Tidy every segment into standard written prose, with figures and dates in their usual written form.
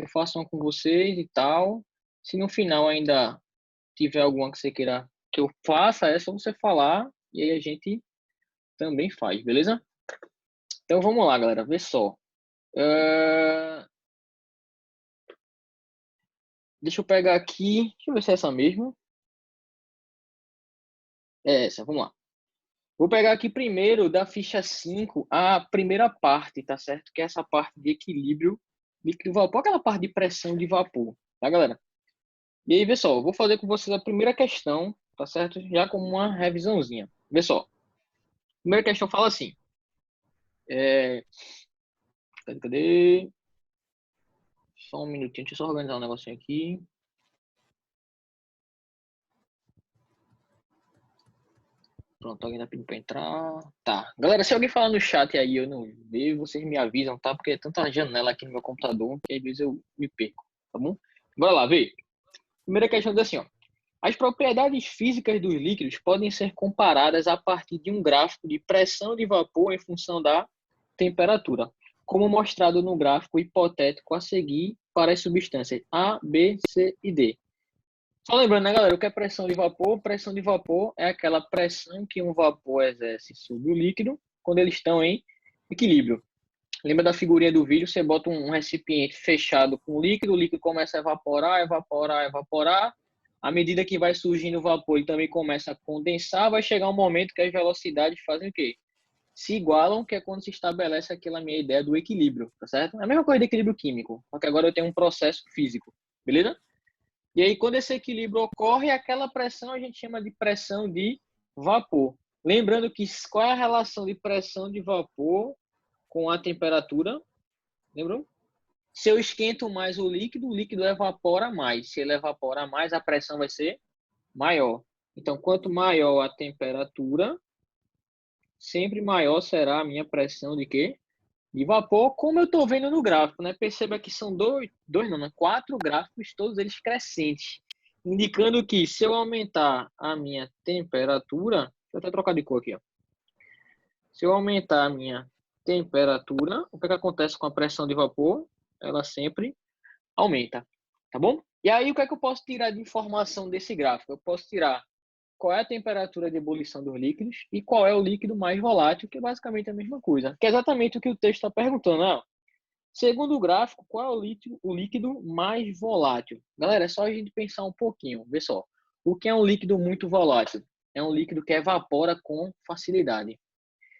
Eu faço uma com vocês e tal. Se no final ainda tiver alguma que você queira que eu faça, é só você falar e aí a gente também faz, beleza? Então vamos lá, galera, vê só. Ah, deixa eu pegar aqui, deixa eu ver se é essa mesmo. É essa, vamos lá. Vou pegar aqui primeiro da ficha 5 a primeira parte, tá certo? Que é essa parte de equilíbrio líquido-vapor, aquela parte de pressão de vapor, tá, galera? E aí, vê só, eu vou fazer com vocês a primeira questão, tá certo? Já como uma revisãozinha. Vê só. Primeira questão fala assim. Cadê? Só um minutinho, deixa eu só organizar um negocinho aqui. Pronto, alguém tá pedindo pra entrar. Tá. Galera, se alguém falar no chat aí eu não ver, vocês me avisam, tá? Porque é tanta janela aqui no meu computador que às vezes eu me perco, tá bom? Bora lá, vê. Primeira questão diz assim, ó. As propriedades físicas dos líquidos podem ser comparadas a partir de um gráfico de pressão de vapor em função da temperatura, como mostrado no gráfico hipotético a seguir para as substâncias A, B, C e D. Só lembrando, né, galera, o que é pressão de vapor? Pressão de vapor é aquela pressão que um vapor exerce sobre o líquido quando eles estão em equilíbrio. Lembra da figurinha do vídeo? Você bota um recipiente fechado com líquido, o líquido começa a evaporar, evaporar, evaporar. À medida que vai surgindo o vapor, ele também começa a condensar, vai chegar um momento que as velocidades fazem o quê? Se igualam, que é quando se estabelece aquela minha ideia do equilíbrio, tá certo? É a mesma coisa de equilíbrio químico, só que agora eu tenho um processo físico, beleza? E aí, quando esse equilíbrio ocorre, aquela pressão a gente chama de pressão de vapor. Lembrando que qual é a relação de pressão de vapor com a temperatura? Lembrou? Se eu esquento mais o líquido evapora mais. Se ele evapora mais, a pressão vai ser maior. Então, quanto maior a temperatura, sempre maior será a minha pressão de quê? De vapor, como eu estou vendo no gráfico, né? Perceba que são dois não, né? 4 gráficos, todos eles crescentes, indicando que se eu aumentar a minha temperatura, deixa eu até trocar de cor aqui, ó. Se eu aumentar a minha temperatura, o que que acontece com a pressão de vapor? Ela sempre aumenta, tá bom? E aí, o que é que eu posso tirar de informação desse gráfico? Eu posso tirar qual é a temperatura de ebulição dos líquidos e qual é o líquido mais volátil, que é basicamente a mesma coisa, que é exatamente o que o texto está perguntando, né? Segundo o gráfico, qual é o líquido mais volátil? Galera, é só a gente pensar um pouquinho. Vê só. O que é um líquido muito volátil? É um líquido que evapora com facilidade.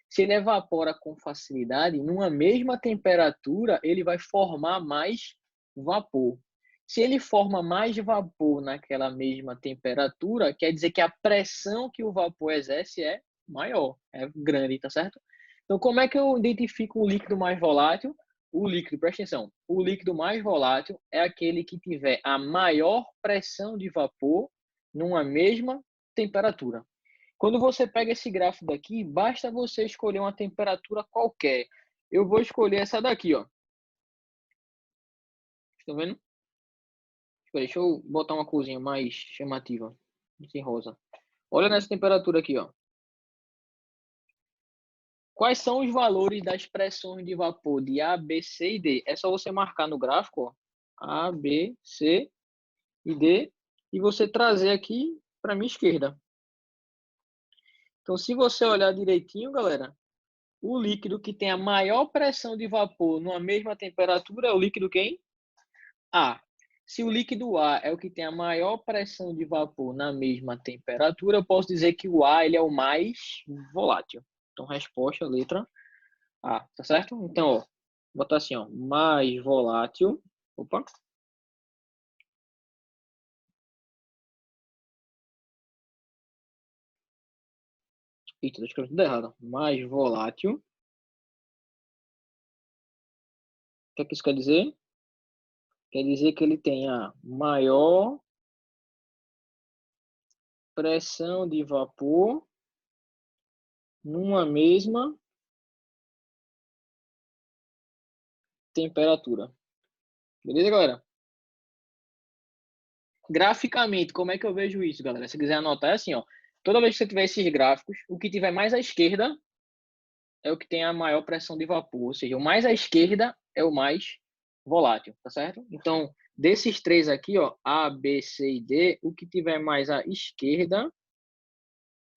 Se ele evapora com facilidade, numa mesma temperatura, ele vai formar mais vapor. Se ele forma mais vapor naquela mesma temperatura, quer dizer que a pressão que o vapor exerce é maior, é grande, tá certo? Então, como é que eu identifico o líquido mais volátil? O líquido, presta atenção, o líquido mais volátil é aquele que tiver a maior pressão de vapor numa mesma temperatura. Quando você pega esse gráfico daqui, basta você escolher uma temperatura qualquer. Eu vou escolher essa daqui, ó. Estão vendo? Deixa eu botar uma corzinha mais chamativa. Esse rosa. Olha nessa temperatura aqui, ó. Quais são os valores das pressões de vapor de A, B, C e D? É só você marcar no gráfico, ó. A, B, C e D. E você trazer aqui para a minha esquerda. Então, se você olhar direitinho, galera, o líquido que tem a maior pressão de vapor numa mesma temperatura é o líquido quem? A. Se o líquido A é o que tem a maior pressão de vapor na mesma temperatura, eu posso dizer que o A ele é o mais volátil. Então, resposta, letra A, tá certo? Então, ó, vou botar assim, ó, mais volátil. Opa. Eita, tô escrevendo tudo errado. Mais volátil. O que é que isso quer dizer? Quer dizer que ele tem a maior pressão de vapor numa mesma temperatura. Beleza, galera? Graficamente, como é que eu vejo isso, galera? Se quiser anotar, é assim, ó. Toda vez que você tiver esses gráficos, o que tiver mais à esquerda é o que tem a maior pressão de vapor. Ou seja, o mais à esquerda é o mais volátil, tá certo? Então, desses três aqui, ó, A, B, C e D, o que tiver mais à esquerda,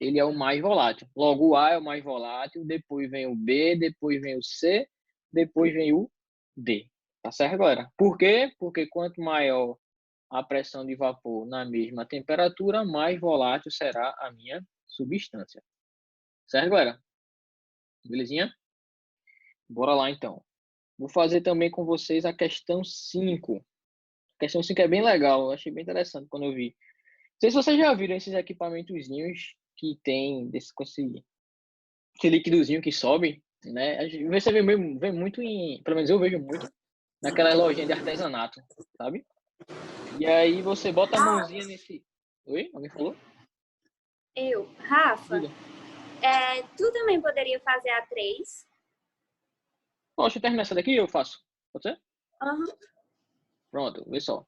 ele é o mais volátil. Logo, o A é o mais volátil, depois vem o B, depois vem o C, depois vem o D. Tá certo, galera? Por quê? Porque quanto maior a pressão de vapor na mesma temperatura, mais volátil será a minha substância. Certo, galera? Belezinha? Bora lá, então. Vou fazer também com vocês a questão 5. A questão 5 é bem legal, eu achei bem interessante quando eu vi. Não sei se vocês já viram esses equipamentozinhos que tem com esse líquidozinho que sobe, né? Você vê muito pelo menos eu vejo muito, naquela lojinha de artesanato, sabe? E aí você bota a mãozinha nesse... Oi? Alguém falou? Rafa, Diga. tu também poderia fazer a 3? Poxa, eu terminar essa daqui eu faço. Pode ser? Uhum. Pronto, vê só.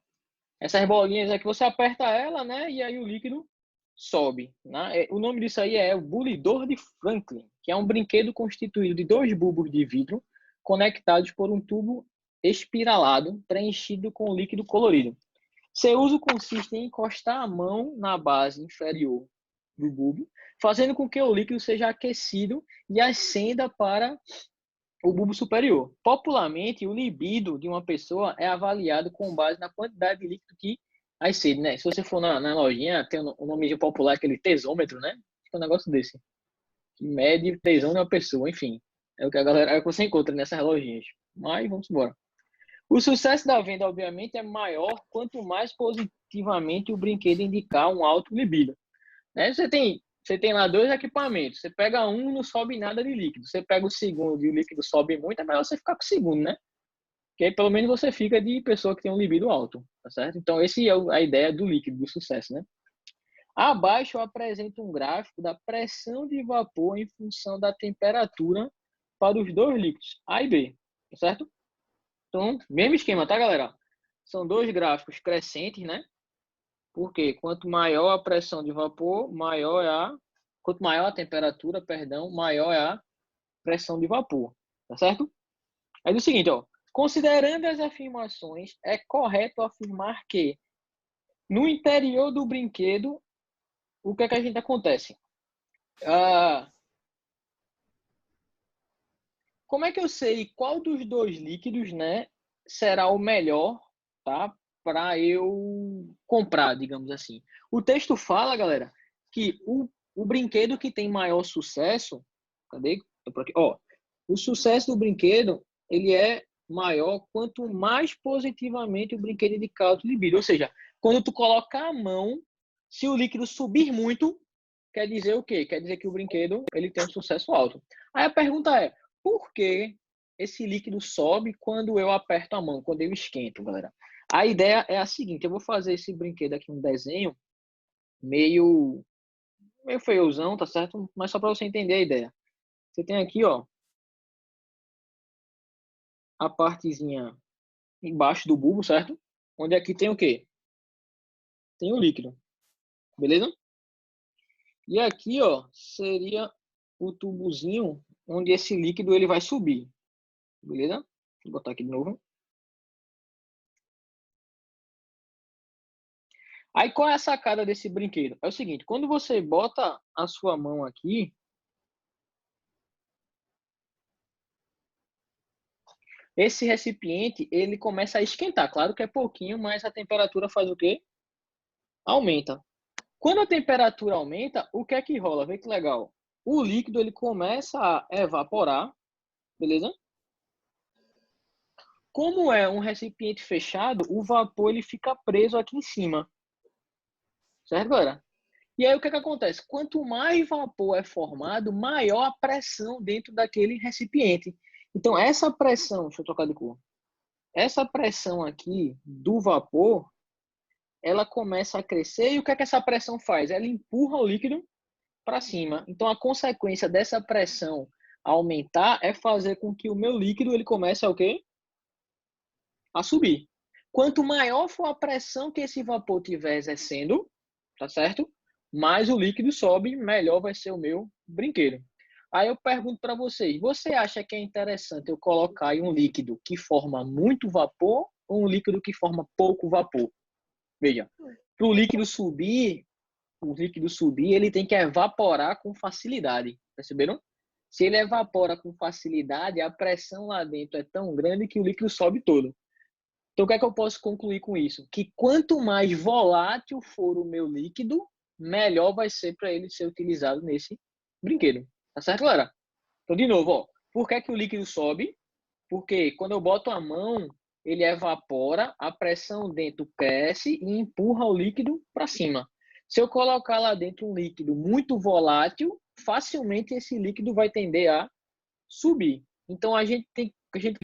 Essas bolinhas aqui, você aperta ela, né? E aí o líquido sobe. Né? O nome disso aí é o bulidor de Franklin, que é um brinquedo constituído de dois bulbos de vidro conectados por um tubo espiralado preenchido com líquido colorido. Seu uso consiste em encostar a mão na base inferior do bulbo, fazendo com que o líquido seja aquecido e ascenda para o bulbo superior. Popularmente, o libido de uma pessoa é avaliado com base na quantidade de líquido que ascende, né? Se você for na lojinha, tem o nome popular, aquele tesômetro, né? É um negócio desse. Que mede o tesão de uma pessoa, enfim. É o que a galera, é o que você encontra nessas lojinhas. Mas vamos embora. O sucesso da venda, obviamente, é maior quanto mais positivamente o brinquedo indicar um alto libido. Né? Você tem lá dois equipamentos. Você pega um, não sobe nada de líquido. Você pega o segundo e o líquido sobe muito, é melhor você ficar com o segundo, né? Porque aí pelo menos você fica de pessoa que tem um libido alto, tá certo? Então, esse é a ideia do líquido, do sucesso, né? Abaixo eu apresento um gráfico da pressão de vapor em função da temperatura para os dois líquidos, A e B, tá certo? Então, mesmo esquema, tá, galera? São dois gráficos crescentes, né? Porque quanto maior a pressão de vapor, quanto maior a temperatura, perdão, maior é a pressão de vapor, tá certo? É o seguinte, ó, considerando as afirmações, é correto afirmar que no interior do brinquedo, o que é que a gente acontece? Como é que eu sei qual dos dois líquidos, né, será o melhor, tá, para eu comprar, digamos assim? O texto fala, galera, que o brinquedo que tem maior sucesso, cadê? Ó, o sucesso do brinquedo, ele é maior quanto mais positivamente o brinquedo indicar o libido. Ou seja, quando tu coloca a mão, se o líquido subir muito, quer dizer o quê? Quer dizer que o brinquedo ele tem um sucesso alto. Aí a pergunta é, por que esse líquido sobe quando eu aperto a mão, quando eu esquento, galera? A ideia é a seguinte, eu vou fazer esse brinquedo aqui, um desenho meio feiozão, tá certo? Mas só para você entender a ideia. Você tem aqui, ó, a partezinha embaixo do bulbo, certo? Onde aqui tem o quê? Tem o líquido, beleza? E aqui, ó, seria o tubozinho onde esse líquido ele vai subir, beleza? Vou botar aqui de novo. Aí qual é a sacada desse brinquedo? É o seguinte, quando você bota a sua mão aqui, esse recipiente ele começa a esquentar. Claro que é pouquinho, mas a temperatura faz o quê? Aumenta. Quando a temperatura aumenta, o que é que rola? Vê que legal. O líquido ele começa a evaporar, beleza? Como é um recipiente fechado, o vapor ele fica preso aqui em cima. Certo, galera? E aí o que é que acontece? Quanto mais vapor é formado, maior a pressão dentro daquele recipiente. Então essa pressão, deixa eu trocar de cor. Essa pressão aqui do vapor, ela começa a crescer e o que é que essa pressão faz? Ela empurra o líquido para cima. Então a consequência dessa pressão aumentar é fazer com que o meu líquido ele comece a o quê? A subir. Quanto maior for a pressão que esse vapor estiver exercendo, tá certo? Mais o líquido sobe, melhor vai ser o meu brinquedo. Aí eu pergunto para vocês, você acha que é interessante eu colocar aí um líquido que forma muito vapor ou um líquido que forma pouco vapor? Veja, para o líquido subir, ele tem que evaporar com facilidade, perceberam? Se ele evapora com facilidade, a pressão lá dentro é tão grande que o líquido sobe todo. Então, o que é que eu posso concluir com isso? Que quanto mais volátil for o meu líquido, melhor vai ser para ele ser utilizado nesse brinquedo. Tá certo, galera? Então, de novo, ó, por que que o líquido sobe? Porque quando eu boto a mão, ele evapora, a pressão dentro cresce e empurra o líquido para cima. Se eu colocar lá dentro um líquido muito volátil, facilmente esse líquido vai tender a subir. Então a gente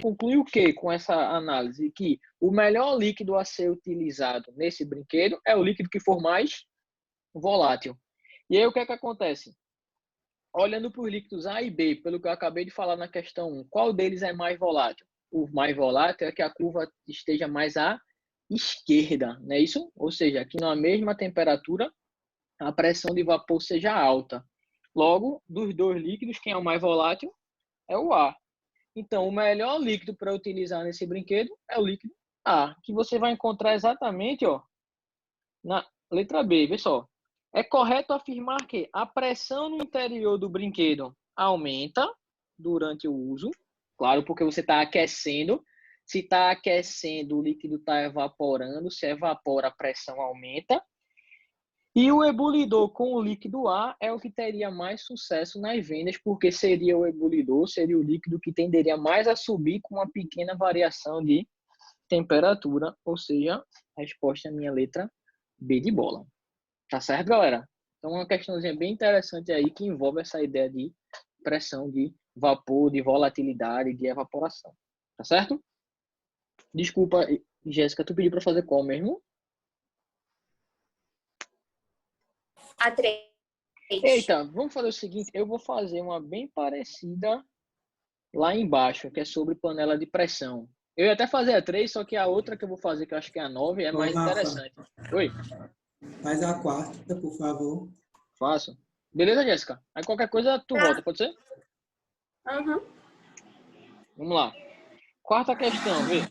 conclui o que com essa análise? Que o melhor líquido a ser utilizado nesse brinquedo é o líquido que for mais volátil. E aí o que é que acontece? Olhando para os líquidos A e B, pelo que eu acabei de falar na questão 1, qual deles é mais volátil? O mais volátil é que a curva esteja mais à esquerda, não é isso? Ou seja, que na mesma temperatura a pressão de vapor seja alta. Logo, dos dois líquidos, quem é o mais volátil é o A. Então, o melhor líquido para utilizar nesse brinquedo é o líquido A, que você vai encontrar exatamente, ó, na letra B. Vê só. É correto afirmar que a pressão no interior do brinquedo aumenta durante o uso. Claro, porque você está aquecendo. Se está aquecendo, o líquido está evaporando. Se evapora, a pressão aumenta. E o ebulidor com o líquido A é o que teria mais sucesso nas vendas, porque seria o ebulidor, seria o líquido que tenderia mais a subir com uma pequena variação de temperatura, ou seja, a resposta é a minha letra B de bola. Tá certo, galera? Então, uma questãozinha bem interessante aí que envolve essa ideia de pressão de vapor, de volatilidade, de evaporação. Tá certo? Desculpa, Jéssica, tu pediu para fazer qual mesmo? A 3. Eita, vamos fazer o seguinte, eu vou fazer uma bem parecida lá embaixo, que é sobre panela de pressão. Eu ia até fazer a 3, só que a outra que eu vou fazer, que eu acho que é a 9, é Ô, mais Rafa, interessante. Oi, faz a quarta, por favor. faço. Beleza, Jéssica? Aí qualquer coisa tu volta, pode ser? Uhum. Vamos lá. Quarta questão, vê.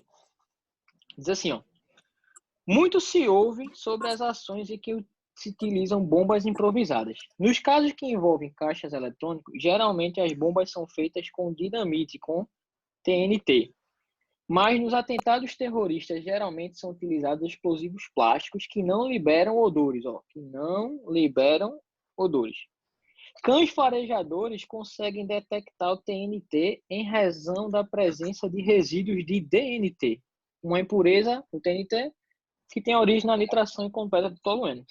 Diz assim, ó. Muito se ouve sobre as ações em que se utilizam bombas improvisadas. Nos casos que envolvem caixas eletrônicos, geralmente as bombas são feitas com dinamite, com TNT. Mas nos atentados terroristas, geralmente são utilizados explosivos plásticos que não liberam odores, ó, que não liberam odores. Cães farejadores conseguem detectar o TNT em razão da presença de resíduos de DNT, uma impureza, o TNT, que tem origem na nitração incompleta do tolueno.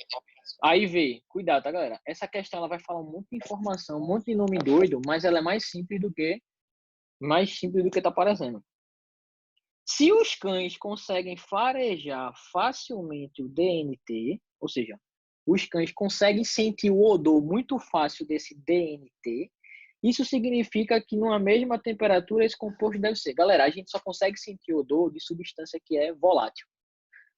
Aí vê, cuidado, tá, galera? Essa questão ela vai falar um monte de informação, um monte de nome doido, mas ela é mais simples do que tá aparecendo. Se os cães conseguem farejar facilmente o DNT, ou seja, os cães conseguem sentir o odor muito fácil desse DNT, isso significa que numa mesma temperatura esse composto deve ser. Galera, a gente só consegue sentir odor de substância que é volátil.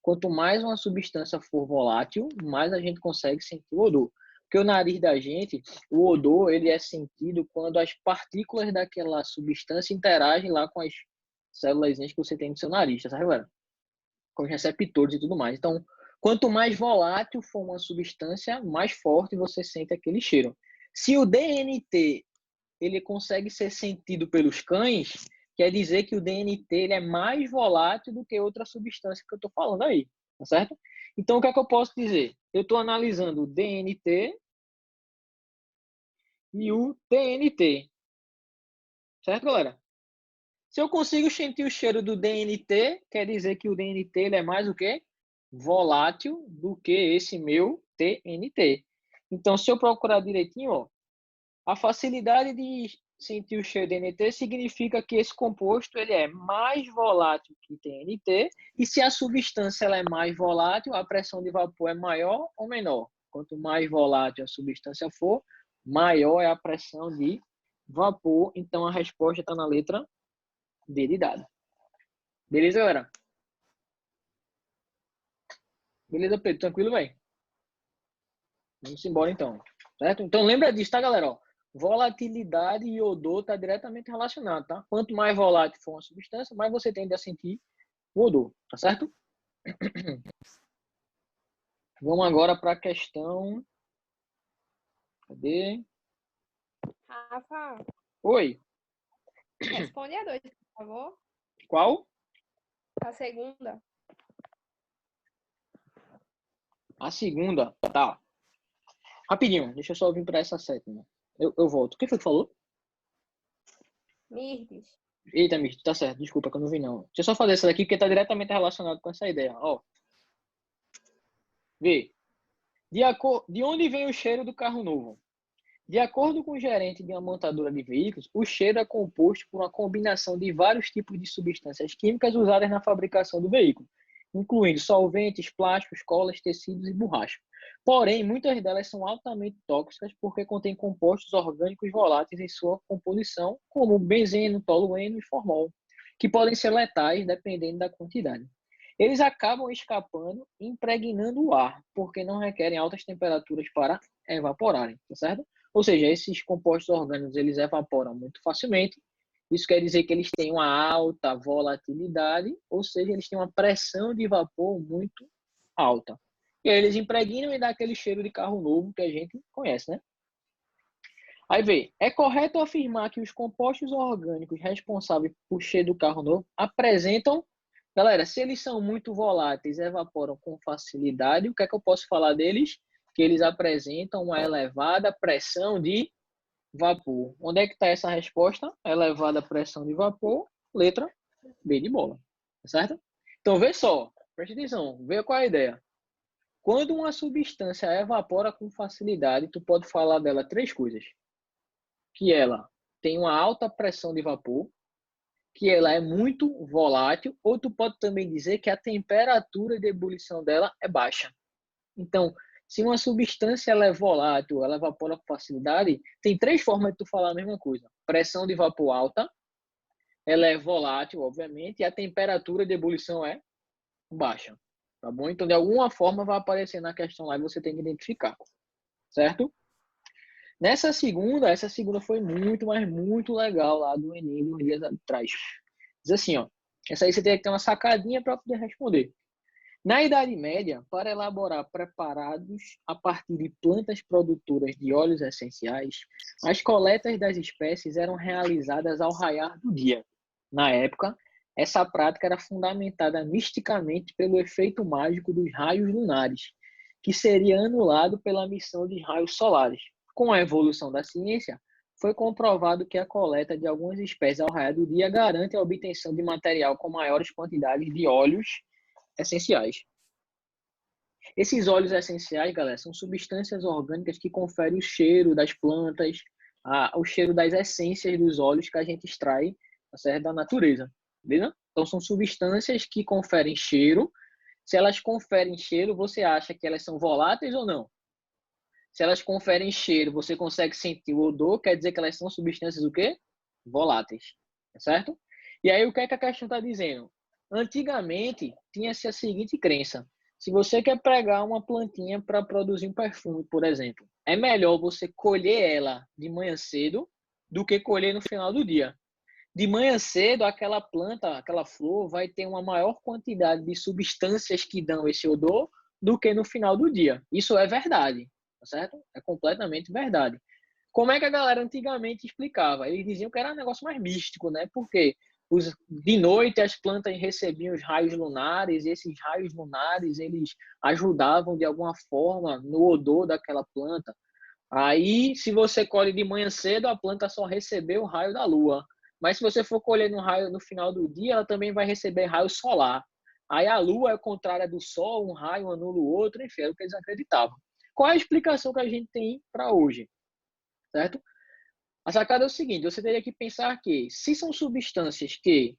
Quanto mais uma substância for volátil, mais a gente consegue sentir o odor. Porque o nariz da gente, o odor, ele é sentido quando as partículas daquela substância interagem lá com as células que você tem no seu nariz, tá certo, galera? Com os receptores e tudo mais. Então, quanto mais volátil for uma substância, mais forte você sente aquele cheiro. Se o DNT ele consegue ser sentido pelos cães, quer dizer que o DNT ele é mais volátil do que outra substância que eu estou falando aí, tá certo? Então, o que é que eu posso dizer? Eu estou analisando o DNT e o TNT, certo, galera? Se eu consigo sentir o cheiro do DNT, quer dizer que o DNT ele é mais o quê? Volátil do que esse meu TNT. Então, se eu procurar direitinho, ó, a facilidade de sentir o cheiro de DNT significa que esse composto ele é mais volátil que TNT, e se a substância ela é mais volátil, a pressão de vapor é maior ou menor. Quanto mais volátil a substância for, maior é a pressão de vapor. Então, a resposta está na letra D de dado. Beleza, galera? Beleza, Pedro? Tranquilo, velho? Vamos embora, então. Certo? Então, lembra disso, tá, galera? Ó, volatilidade e odor está diretamente relacionado, tá? Quanto mais volátil for uma substância, mais você tende a sentir o odor, tá certo? Vamos agora para a questão. Cadê? Rafa, Oi, responde a 2, por favor. qual? A segunda. A segunda, tá. Rapidinho, deixa eu só vir para essa sétima. Eu volto. Quem foi que falou? Mirtes. Eita, Mirth, tá certo. Desculpa que eu não vi, não. Deixa eu só fazer essa daqui, porque tá diretamente relacionado com essa ideia. Ó. Vê. De onde vem o cheiro do carro novo? De acordo com o gerente de uma montadora de veículos, o cheiro é composto por uma combinação de vários tipos de substâncias químicas usadas na fabricação do veículo, incluindo solventes, plásticos, colas, tecidos e borracha. Porém, muitas delas são altamente tóxicas porque contêm compostos orgânicos voláteis em sua composição, como benzeno, tolueno e formol, que podem ser letais dependendo da quantidade. Eles acabam escapando e impregnando o ar, porque não requerem altas temperaturas para evaporarem, tá certo? Ou seja, esses compostos orgânicos eles evaporam muito facilmente. Isso quer dizer que eles têm uma alta volatilidade, ou seja, eles têm uma pressão de vapor muito alta. E aí eles impregnam e dá aquele cheiro de carro novo que a gente conhece, né? Aí vê, é correto afirmar que os compostos orgânicos responsáveis por cheiro do carro novo apresentam, galera, se eles são muito voláteis, evaporam com facilidade, o que é que eu posso falar deles? Que eles apresentam uma elevada pressão de vapor. Onde é que está essa resposta? Elevada pressão de vapor, letra B de bola, certo? Então, vê só, preste atenção, vê qual é a ideia. Quando uma substância evapora com facilidade, tu pode falar dela três coisas. Que ela tem uma alta pressão de vapor, que ela é muito volátil, ou tu pode também dizer que a temperatura de ebulição dela é baixa. Então, se uma substância ela é volátil, ela evapora com facilidade, tem três formas de tu falar a mesma coisa. Pressão de vapor alta, ela é volátil, obviamente, e a temperatura de ebulição é baixa. Tá bom? Então, de alguma forma vai aparecer na questão lá e você tem que identificar. Certo? Essa segunda foi muito, mas muito legal lá do Enem, uns dias atrás. Diz assim, ó. Essa aí você tem que ter uma sacadinha para poder responder. Na Idade Média, para elaborar preparados a partir de plantas produtoras de óleos essenciais, as coletas das espécies eram realizadas ao raiar do dia. Na época, essa prática era fundamentada misticamente pelo efeito mágico dos raios lunares, que seria anulado pela emissão de raios solares. Com a evolução da ciência, foi comprovado que a coleta de algumas espécies ao raiar do dia garante a obtenção de material com maiores quantidades de óleos essenciais. Esses óleos essenciais, galera, são substâncias orgânicas que conferem o cheiro das plantas, o cheiro das essências dos óleos que a gente extrai, tá certo, da natureza, beleza? Então, são substâncias que conferem cheiro. Se elas conferem cheiro, você acha que elas são voláteis ou não? Se elas conferem cheiro, você consegue sentir o odor, quer dizer que elas são substâncias o quê? Voláteis, tá certo? E aí, o que é que a questão está dizendo? Antigamente, tinha-se a seguinte crença. Se você quer pegar uma plantinha para produzir um perfume, por exemplo, é melhor você colher ela de manhã cedo do que colher no final do dia. De manhã cedo, aquela planta, aquela flor, vai ter uma maior quantidade de substâncias que dão esse odor do que no final do dia. Isso é verdade, tá certo? É completamente verdade. Como é que a galera antigamente explicava? Eles diziam que era um negócio mais místico, né? Porque de noite as plantas recebiam os raios lunares, e esses raios lunares eles ajudavam de alguma forma no odor daquela planta. Aí, se você colhe de manhã cedo, a planta só recebeu o raio da lua. Mas se você for colher no final do dia, ela também vai receber raio solar. Aí a lua é contrária do sol, um raio anula o outro, enfim, era o que eles acreditavam. Qual é a explicação que a gente tem para hoje? Certo? A sacada é o seguinte, você teria que pensar que se são substâncias que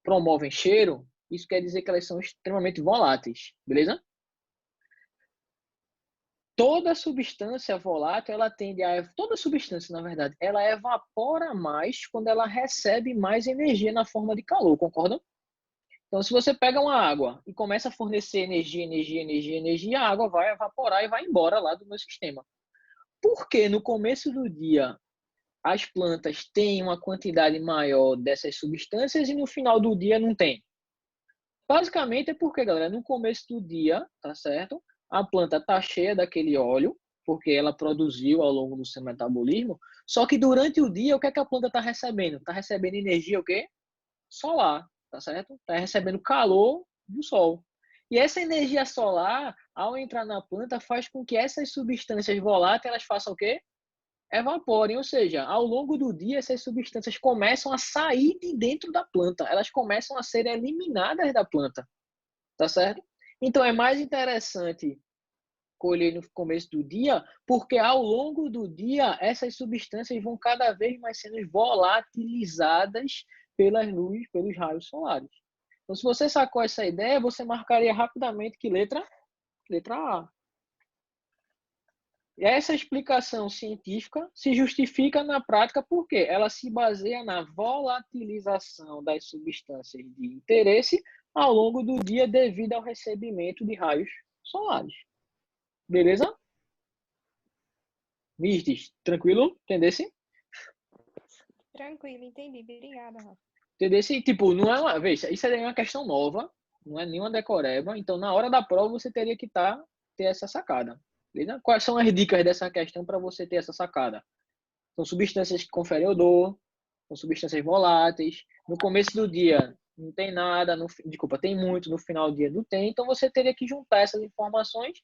promovem cheiro, isso quer dizer que elas são extremamente voláteis, beleza? Toda substância volátil, toda substância, na verdade, ela evapora mais quando ela recebe mais energia na forma de calor, concordam? Então, se você pega uma água e começa a fornecer energia, a água vai evaporar e vai embora lá do meu sistema. Por que no começo do dia as plantas têm uma quantidade maior dessas substâncias e no final do dia não tem? Basicamente é porque, galera, no começo do dia, tá certo? A planta tá cheia daquele óleo, porque ela produziu ao longo do seu metabolismo, só que durante o dia, o que é que a planta tá recebendo? Tá recebendo energia o quê? Solar, tá certo? Tá recebendo calor do sol. E essa energia solar, ao entrar na planta, faz com que essas substâncias voláteis elas façam o quê? Evaporem, ou seja, ao longo do dia essas substâncias começam a sair de dentro da planta, elas começam a ser eliminadas da planta, tá certo? Então é mais interessante colher no começo do dia, porque ao longo do dia essas substâncias vão cada vez mais sendo volatilizadas pelas luzes, pelos raios solares. Então, se você sacou essa ideia, você marcaria rapidamente que letra? Letra A. E essa explicação científica se justifica na prática porque ela se baseia na volatilização das substâncias de interesse ao longo do dia devido ao recebimento de raios solares. Beleza? Vistes? Tranquilo? Entendesse? Tranquilo, entendi. Obrigada, Rafa. Entendesse? Tipo, não é uma vez, isso é uma questão nova, não é nenhuma decoreba, então na hora da prova você teria que ter essa sacada. Beleza? Quais são as dicas dessa questão para você ter essa sacada? São substâncias que conferem odor, são substâncias voláteis. No começo do dia não tem nada, desculpa, tem muito, no final do dia não tem. Então você teria que juntar essas informações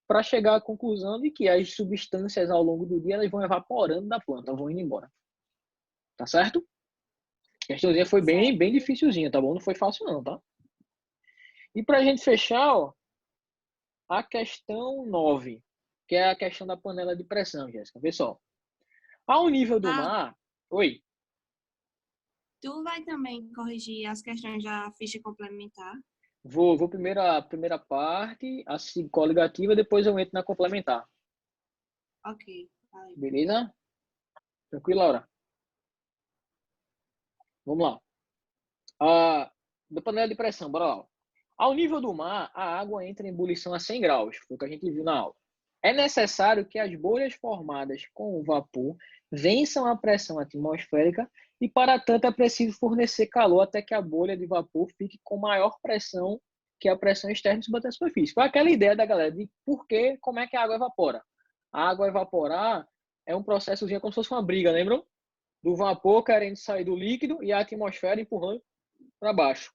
para chegar à conclusão de que as substâncias ao longo do dia elas vão evaporando da planta, vão indo embora. Tá certo? A questãozinha foi bem dificilzinha, tá bom? Não foi fácil não, tá? E para a gente fechar, ó, a questão 9, que é a questão da panela de pressão, Jéssica. Vê só. Ao nível do mar... Oi. Tu vai também corrigir as questões da ficha complementar? Vou primeiro a primeira parte, a coligativa, depois eu entro na complementar. Ok, valeu. Beleza? Tranquilo, Laura? Vamos lá. Da panela de pressão, bora lá. Ao nível do mar, a água entra em ebulição a 100 graus, foi o que a gente viu na aula. É necessário que as bolhas formadas com o vapor vençam a pressão atmosférica e, para tanto, é preciso fornecer calor até que a bolha de vapor fique com maior pressão que a pressão externa sobre a superfície. Foi aquela ideia da galera de como é que a água evapora. A água evaporar é um processozinho como se fosse uma briga, lembram? Do vapor querendo sair do líquido e a atmosfera empurrando para baixo.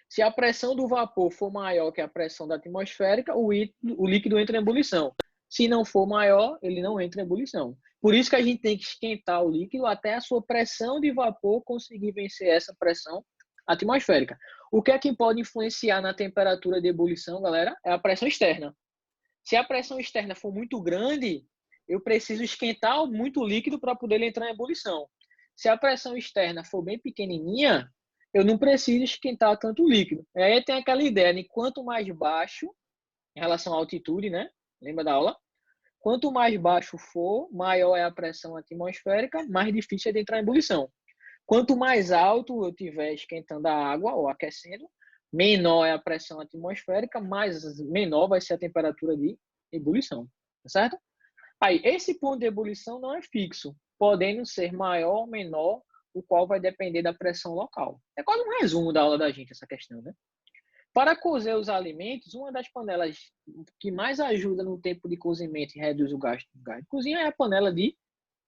Se a pressão do vapor for maior que a pressão da atmosférica, o líquido entra em ebulição. Se não for maior, ele não entra em ebulição. Por isso que a gente tem que esquentar o líquido até a sua pressão de vapor conseguir vencer essa pressão atmosférica. O que é que pode influenciar na temperatura de ebulição, galera? É a pressão externa. Se a pressão externa for muito grande, eu preciso esquentar muito líquido para poder entrar em ebulição. Se a pressão externa for bem pequenininha, eu não preciso esquentar tanto líquido. Aí tem aquela ideia de quanto mais baixo, em relação à altitude, né? Lembra da aula? Quanto mais baixo for, maior é a pressão atmosférica, mais difícil é de entrar em ebulição. Quanto mais alto eu estiver esquentando a água ou aquecendo, menor é a pressão atmosférica, menor vai ser a temperatura de ebulição. Tá certo? Aí, esse ponto de ebulição não é fixo, podendo ser maior ou menor, o qual vai depender da pressão local. É quase um resumo da aula da gente, essa questão, né? Para cozer os alimentos, uma das panelas que mais ajuda no tempo de cozimento e reduz o gasto de gás de cozinha é a panela de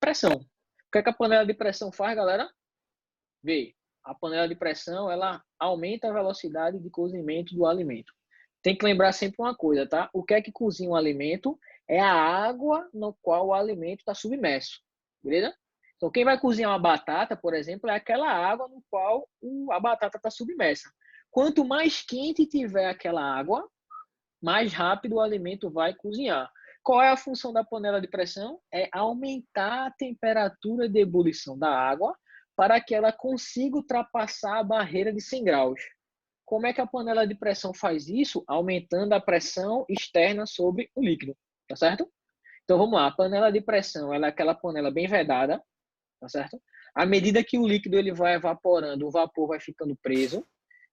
pressão. O que é que a panela de pressão faz, galera? Vê, a panela de pressão, ela aumenta a velocidade de cozimento do alimento. Tem que lembrar sempre uma coisa, tá? O que é que cozinha o alimento? É a água no qual o alimento está submerso, beleza? Então, quem vai cozinhar uma batata, por exemplo, é aquela água no qual a batata está submersa. Quanto mais quente tiver aquela água, mais rápido o alimento vai cozinhar. Qual é a função da panela de pressão? É aumentar a temperatura de ebulição da água para que ela consiga ultrapassar a barreira de 100 graus. Como é que a panela de pressão faz isso? Aumentando a pressão externa sobre o líquido, tá certo? Então vamos lá, a panela de pressão, ela é aquela panela bem vedada, tá certo? À medida que o líquido ele vai evaporando, o vapor vai ficando preso.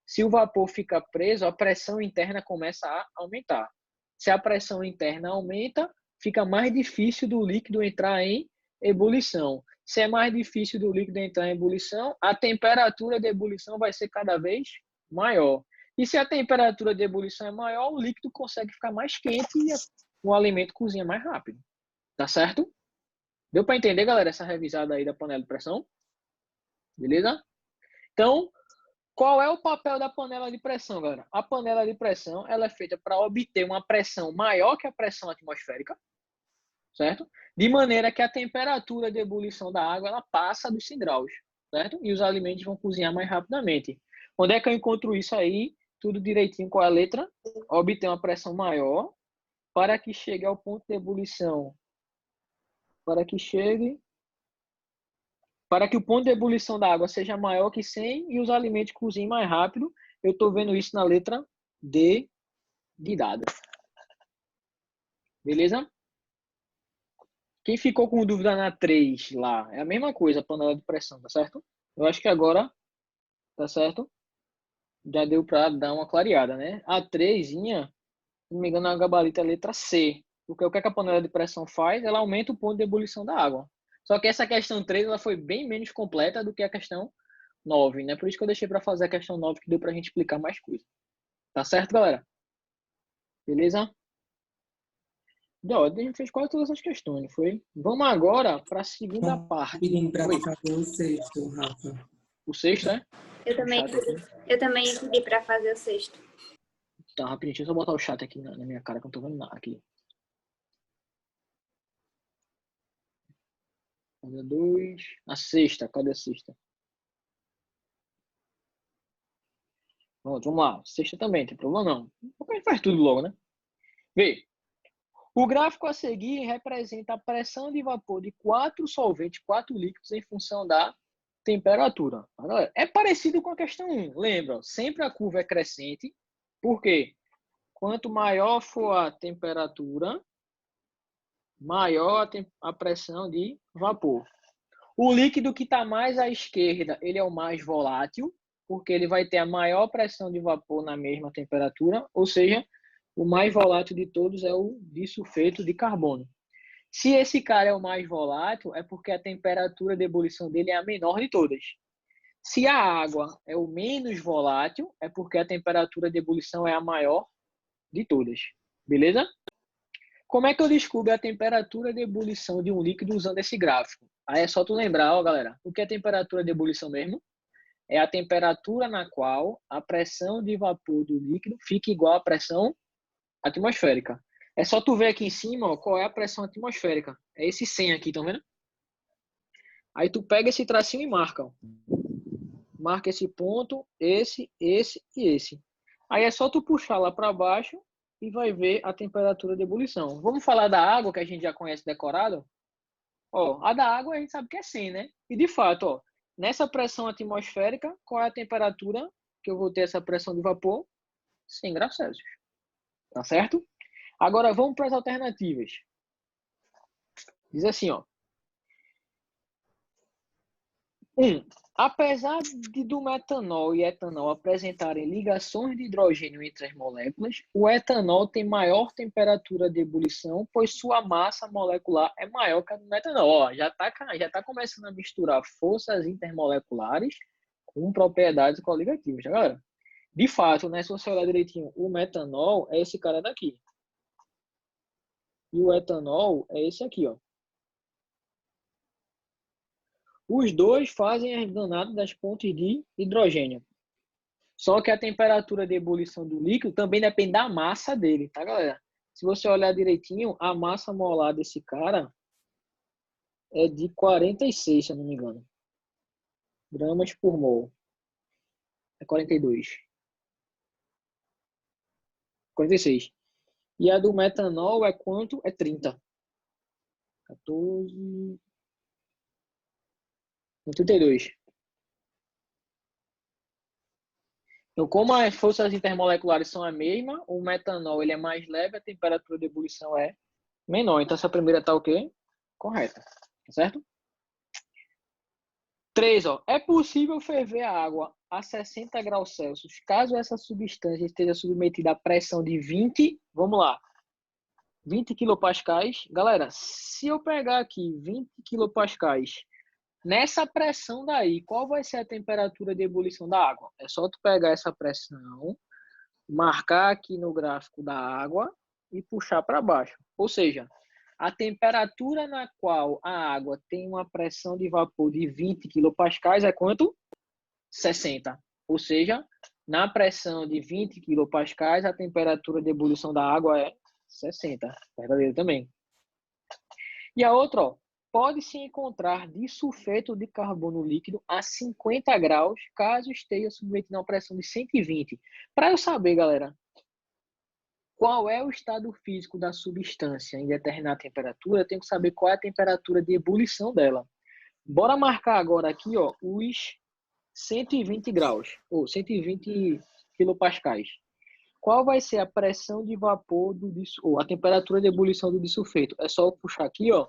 Se o vapor fica preso, a pressão interna começa a aumentar. Se a pressão interna aumenta, fica mais difícil do líquido entrar em ebulição. se é mais difícil do líquido entrar em ebulição, a temperatura de ebulição vai ser cada vez maior. E se a temperatura de ebulição é maior, o líquido consegue ficar mais quente e o alimento cozinha mais rápido. Tá certo? Deu para entender, galera, essa revisada aí da panela de pressão? Beleza? Então, qual é o papel da panela de pressão, galera? A panela de pressão ela é feita para obter uma pressão maior que a pressão atmosférica, certo? De maneira que a temperatura de ebulição da água ela passa dos 100 graus, certo? E os alimentos vão cozinhar mais rapidamente. Onde é que eu encontro isso aí? Tudo direitinho com a letra. Obter uma pressão maior para que chegue ao ponto de ebulição. Para que o ponto de ebulição da água seja maior que 100 e os alimentos cozinhem mais rápido. Eu estou vendo isso na letra D de dado. Beleza? Quem ficou com dúvida na 3 lá, é a mesma coisa, a panela de pressão, tá certo? Eu acho que agora, tá certo? Já deu para dar uma clareada, né? A 3zinha, se não me engano, a gabarito é a letra C. Porque o que a panela de pressão faz? Ela aumenta o ponto de ebulição da água. Só que essa questão 3 ela foi bem menos completa do que a questão 9, né? Por isso que eu deixei para fazer a questão 9, que deu para a gente explicar mais coisa. Tá certo, galera? Beleza? A gente fez quase todas as questões, não foi? Vamos agora para a segunda parte. Pedindo para Oi. fazer o sexto, Rafa. O sexto, é? Eu também pedi para fazer o sexto. Tá, rapidinho, deixa eu só botar o chat aqui na minha cara, que eu não tô vendo nada aqui. Cadê 2? A sexta, cadê a sexta? Vamos lá, sexta também, não tem problema não. A gente faz tudo logo, né? Vê. O gráfico a seguir representa a pressão de vapor de 4 solventes, 4 líquidos em função da temperatura. É parecido com a questão 1. Lembra, sempre a curva é crescente. Por quê? Quanto maior for a temperatura, maior a pressão de vapor. O líquido que está mais à esquerda, ele é o mais volátil, porque ele vai ter a maior pressão de vapor na mesma temperatura, ou seja, o mais volátil de todos é o disulfeto de carbono. Se esse cara é o mais volátil, é porque a temperatura de ebulição dele é a menor de todas. Se a água é o menos volátil, é porque a temperatura de ebulição é a maior de todas. Beleza? Como é que eu descubro a temperatura de ebulição de um líquido usando esse gráfico? Aí é só tu lembrar, ó, galera, o que é temperatura de ebulição mesmo? É a temperatura na qual a pressão de vapor do líquido fica igual à pressão atmosférica. É só tu ver aqui em cima, ó, qual é a pressão atmosférica. É esse 100 aqui, estão vendo? Aí tu pega esse tracinho e marca. Ó. Marca esse ponto, esse e esse. Aí é só tu puxar lá para baixo e vai ver a temperatura de ebulição. Vamos falar da água, que a gente já conhece decorado? Ó, a da água a gente sabe que é 100, né? E de fato, ó, nessa pressão atmosférica, qual é a temperatura que eu vou ter essa pressão de vapor? 100 graus Celsius. Tá certo? Agora vamos para as alternativas. Diz assim, ó. 1. Apesar do metanol e etanol apresentarem ligações de hidrogênio entre as moléculas, o etanol tem maior temperatura de ebulição, pois sua massa molecular é maior que a do metanol. Ó, já tá começando a misturar forças intermoleculares com propriedades coligativas, tá, galera? De fato, né, se você olhar direitinho, o metanol é esse cara daqui. E o etanol é esse aqui, ó. Os dois fazem as danadas das pontes de hidrogênio. Só que a temperatura de ebulição do líquido também depende da massa dele, tá, galera? Se você olhar direitinho, a massa molar desse cara é de 46, se eu não me engano. Gramas por mol. É 42. 46. E a do metanol é quanto? É 30. 14... 32. Então, como as forças intermoleculares são a mesma, o metanol ele é mais leve, a temperatura de ebulição é menor. Então, essa primeira está o quê? Correta. Tá certo? 3. Ó, é possível ferver a água a 60 graus Celsius caso essa substância esteja submetida a pressão de 20, vamos lá, 20 quilopascais. Galera, se eu pegar aqui 20 quilopascais Nessa pressão daí, qual vai ser a temperatura de ebulição da água? É só tu pegar essa pressão, marcar aqui no gráfico da água e puxar para baixo. Ou seja, a temperatura na qual a água tem uma pressão de vapor de 20 kPa é quanto? 60. Ou seja, na pressão de 20 kPa, a temperatura de ebulição da água é 60. Verdadeiro também. E a outra, ó, pode-se encontrar disulfeto de carbono líquido a 50 graus, caso esteja submetido a uma pressão de 120. Para eu saber, galera, qual é o estado físico da substância em determinada temperatura, eu tenho que saber qual é a temperatura de ebulição dela. Bora marcar agora aqui, ó, os 120 graus, ou 120 quilopascais. Qual vai ser a pressão de vapor ou a temperatura de ebulição do disulfeto? É só eu puxar aqui, ó.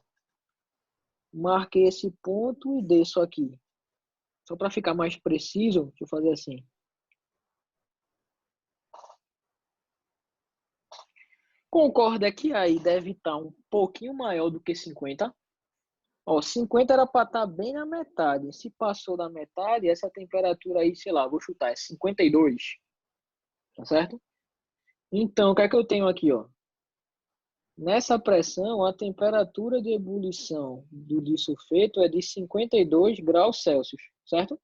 Marquei esse ponto e desço aqui. Só para ficar mais preciso, deixa eu fazer assim. Concorda que aí deve estar um pouquinho maior do que 50? Ó, 50 era para estar bem na metade. Se passou da metade, essa temperatura aí, sei lá, vou chutar, é 52. Tá certo? Então, o que é que eu tenho aqui, ó? Nessa pressão, a temperatura de ebulição do disulfeto é de 52 graus Celsius, certo?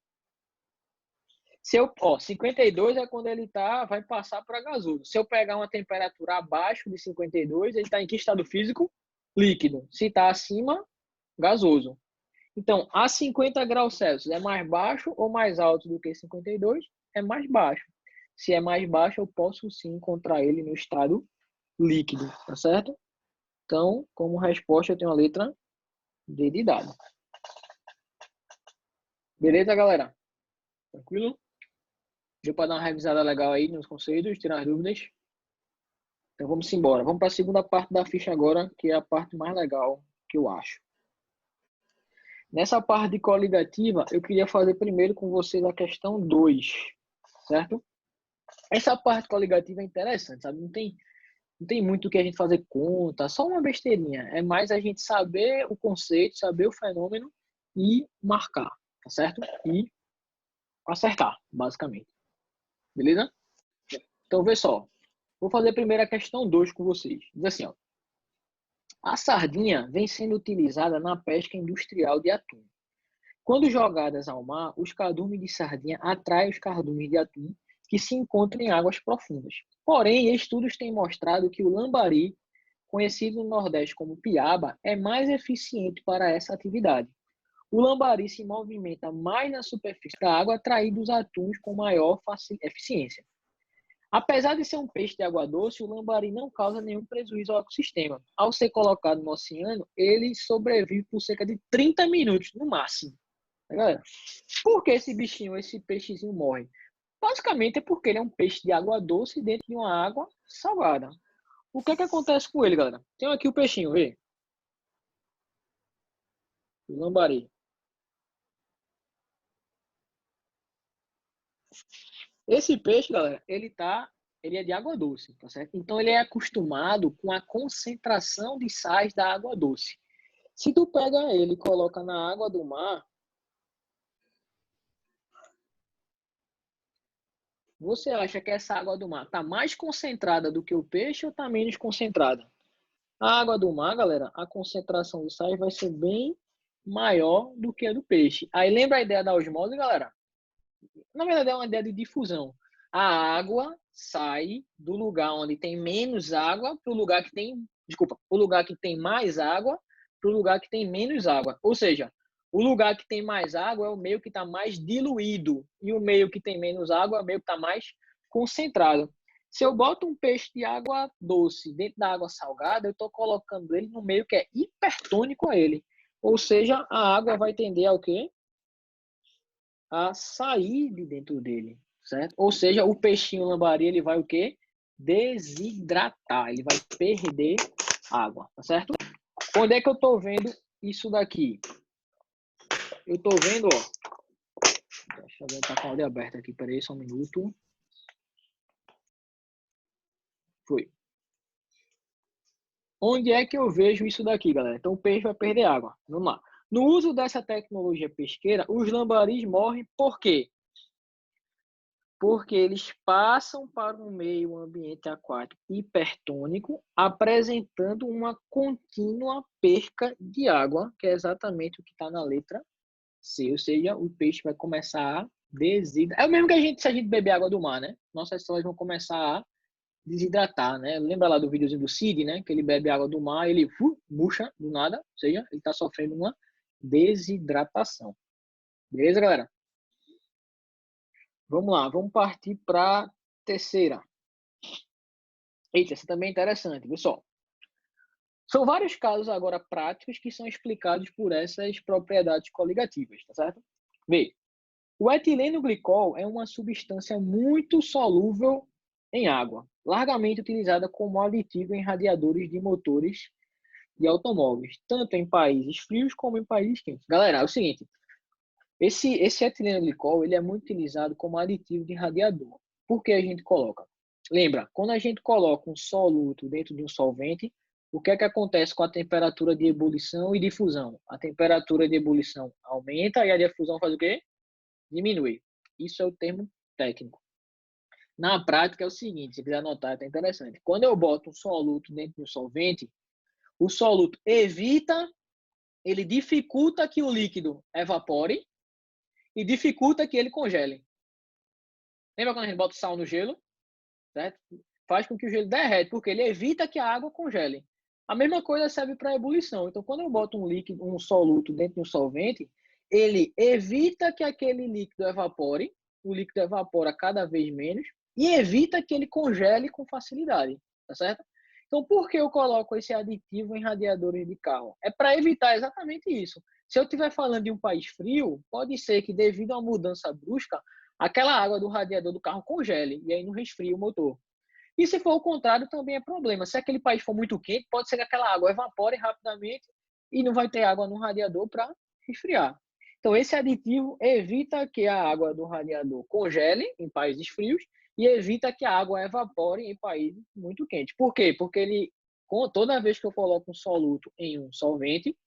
Se eu, ó, 52 é quando ele vai passar para gasoso. Se eu pegar uma temperatura abaixo de 52, ele está em que estado físico? Líquido. Se está acima, gasoso. Então, a 50 graus Celsius é mais baixo ou mais alto do que 52? É mais baixo. Se é mais baixo, eu posso sim encontrar ele no estado líquido, tá certo? Então, como resposta, eu tenho a letra D de dado. Beleza, galera? Tranquilo? Deu para dar uma revisada legal aí nos conceitos, tirar as dúvidas? Então vamos embora. Vamos para a segunda parte da ficha agora, que é a parte mais legal que eu acho. Nessa parte de coligativa, eu queria fazer primeiro com vocês a questão 2, certo? Essa parte coligativa é interessante, sabe? Não tem muito o que a gente fazer conta, só uma besteirinha. É mais a gente saber o conceito, saber o fenômeno e marcar, tá certo? E acertar, basicamente. Beleza? Então, vê só. Vou fazer primeiro a questão 2 com vocês. Diz assim, ó. A sardinha vem sendo utilizada na pesca industrial de atum. Quando jogadas ao mar, os cardumes de sardinha atraem os cardumes de atum que se encontram em águas profundas. Porém, estudos têm mostrado que o lambari, conhecido no Nordeste como piaba, é mais eficiente para essa atividade. O lambari se movimenta mais na superfície da água, atraindo os atuns com maior eficiência. Apesar de ser um peixe de água doce, o lambari não causa nenhum prejuízo ao ecossistema. Ao ser colocado no oceano, ele sobrevive por cerca de 30 minutos, no máximo. Galera, por que esse bichinho, esse peixezinho morre? Basicamente é porque ele é um peixe de água doce dentro de uma água salgada. O que é que acontece com ele, galera? Tem aqui o peixinho, vê? O lambari. Esse peixe, galera, ele é de água doce, tá certo? Então ele é acostumado com a concentração de sais da água doce. Se tu pega ele e coloca na água do mar, você acha que essa água do mar está mais concentrada do que o peixe ou está menos concentrada? A água do mar, galera, a concentração de sais vai ser bem maior do que a do peixe. Aí lembra a ideia da osmose, galera? Na verdade é uma ideia de difusão. A água sai do lugar onde tem menos água para o lugar que tem, o lugar que tem mais água para o lugar que tem menos água. Ou seja, o lugar que tem mais água é o meio que está mais diluído e o meio que tem menos água é o meio que está mais concentrado. Se eu boto um peixe de água doce dentro da água salgada, eu estou colocando ele no meio que é hipertônico a ele. Ou seja, a água vai tender ao quê? A sair de dentro dele, certo? Ou seja, o peixinho lambari, ele vai o quê? Desidratar, ele vai perder água, tá certo? Onde é que eu tô vendo isso daqui? Eu tô vendo, ó. Deixa eu ver, tá com a áudio aberta aqui, peraí, só um minuto. Foi. Onde é que eu vejo isso daqui, galera? Então o peixe vai perder água. Vamos lá. No uso dessa tecnologia pesqueira, os lambaris morrem por quê? Porque eles passam para um meio ambiente aquático hipertônico, apresentando uma contínua perca de água, que é exatamente o que está na letra C, ou seja, o peixe vai começar a desidratar. É o mesmo que se a gente beber água do mar, né? Nossas células vão começar a desidratar, né? Lembra lá do videozinho do Cid, né? Que ele bebe água do mar, ele murcha do nada, ou seja, ele está sofrendo uma desidratação. Beleza, galera? Vamos lá, vamos partir para a terceira. Eita, essa também é interessante, pessoal. São vários casos agora práticos que são explicados por essas propriedades coligativas, tá certo? Vê, o etileno glicol é uma substância muito solúvel em água, largamente utilizada como aditivo em radiadores de motores de automóveis, tanto em países frios como em países quentes. Galera, é o seguinte, esse etileno glicol ele é muito utilizado como aditivo de radiador. Por que a gente coloca? Lembra, quando a gente coloca um soluto dentro de um solvente, o que é que acontece com a temperatura de ebulição e difusão? A temperatura de ebulição aumenta e a difusão faz o quê? Diminui. Isso é o termo técnico. Na prática é o seguinte, se quiser anotar, é até interessante. Quando eu boto um soluto dentro de um solvente, o soluto ele dificulta que o líquido evapore e dificulta que ele congele. Lembra quando a gente bota sal no gelo? Certo? Faz com que o gelo derrete, porque ele evita que a água congele. A mesma coisa serve para a ebulição. Então, quando eu boto um soluto dentro de um solvente, ele evita que aquele líquido evapore, o líquido evapora cada vez menos, e evita que ele congele com facilidade, tá certo? Então, por que eu coloco esse aditivo em radiadores de carro? É para evitar exatamente isso. Se eu estiver falando de um país frio, pode ser que devido a uma mudança brusca, aquela água do radiador do carro congele e aí não resfria o motor. E se for o contrário, também é problema. Se aquele país for muito quente, pode ser que aquela água evapore rapidamente e não vai ter água no radiador para resfriar. Então, esse aditivo evita que a água do radiador congele em países frios e evita que a água evapore em países muito quentes. Por quê? Porque toda vez que eu coloco um soluto em um solvente,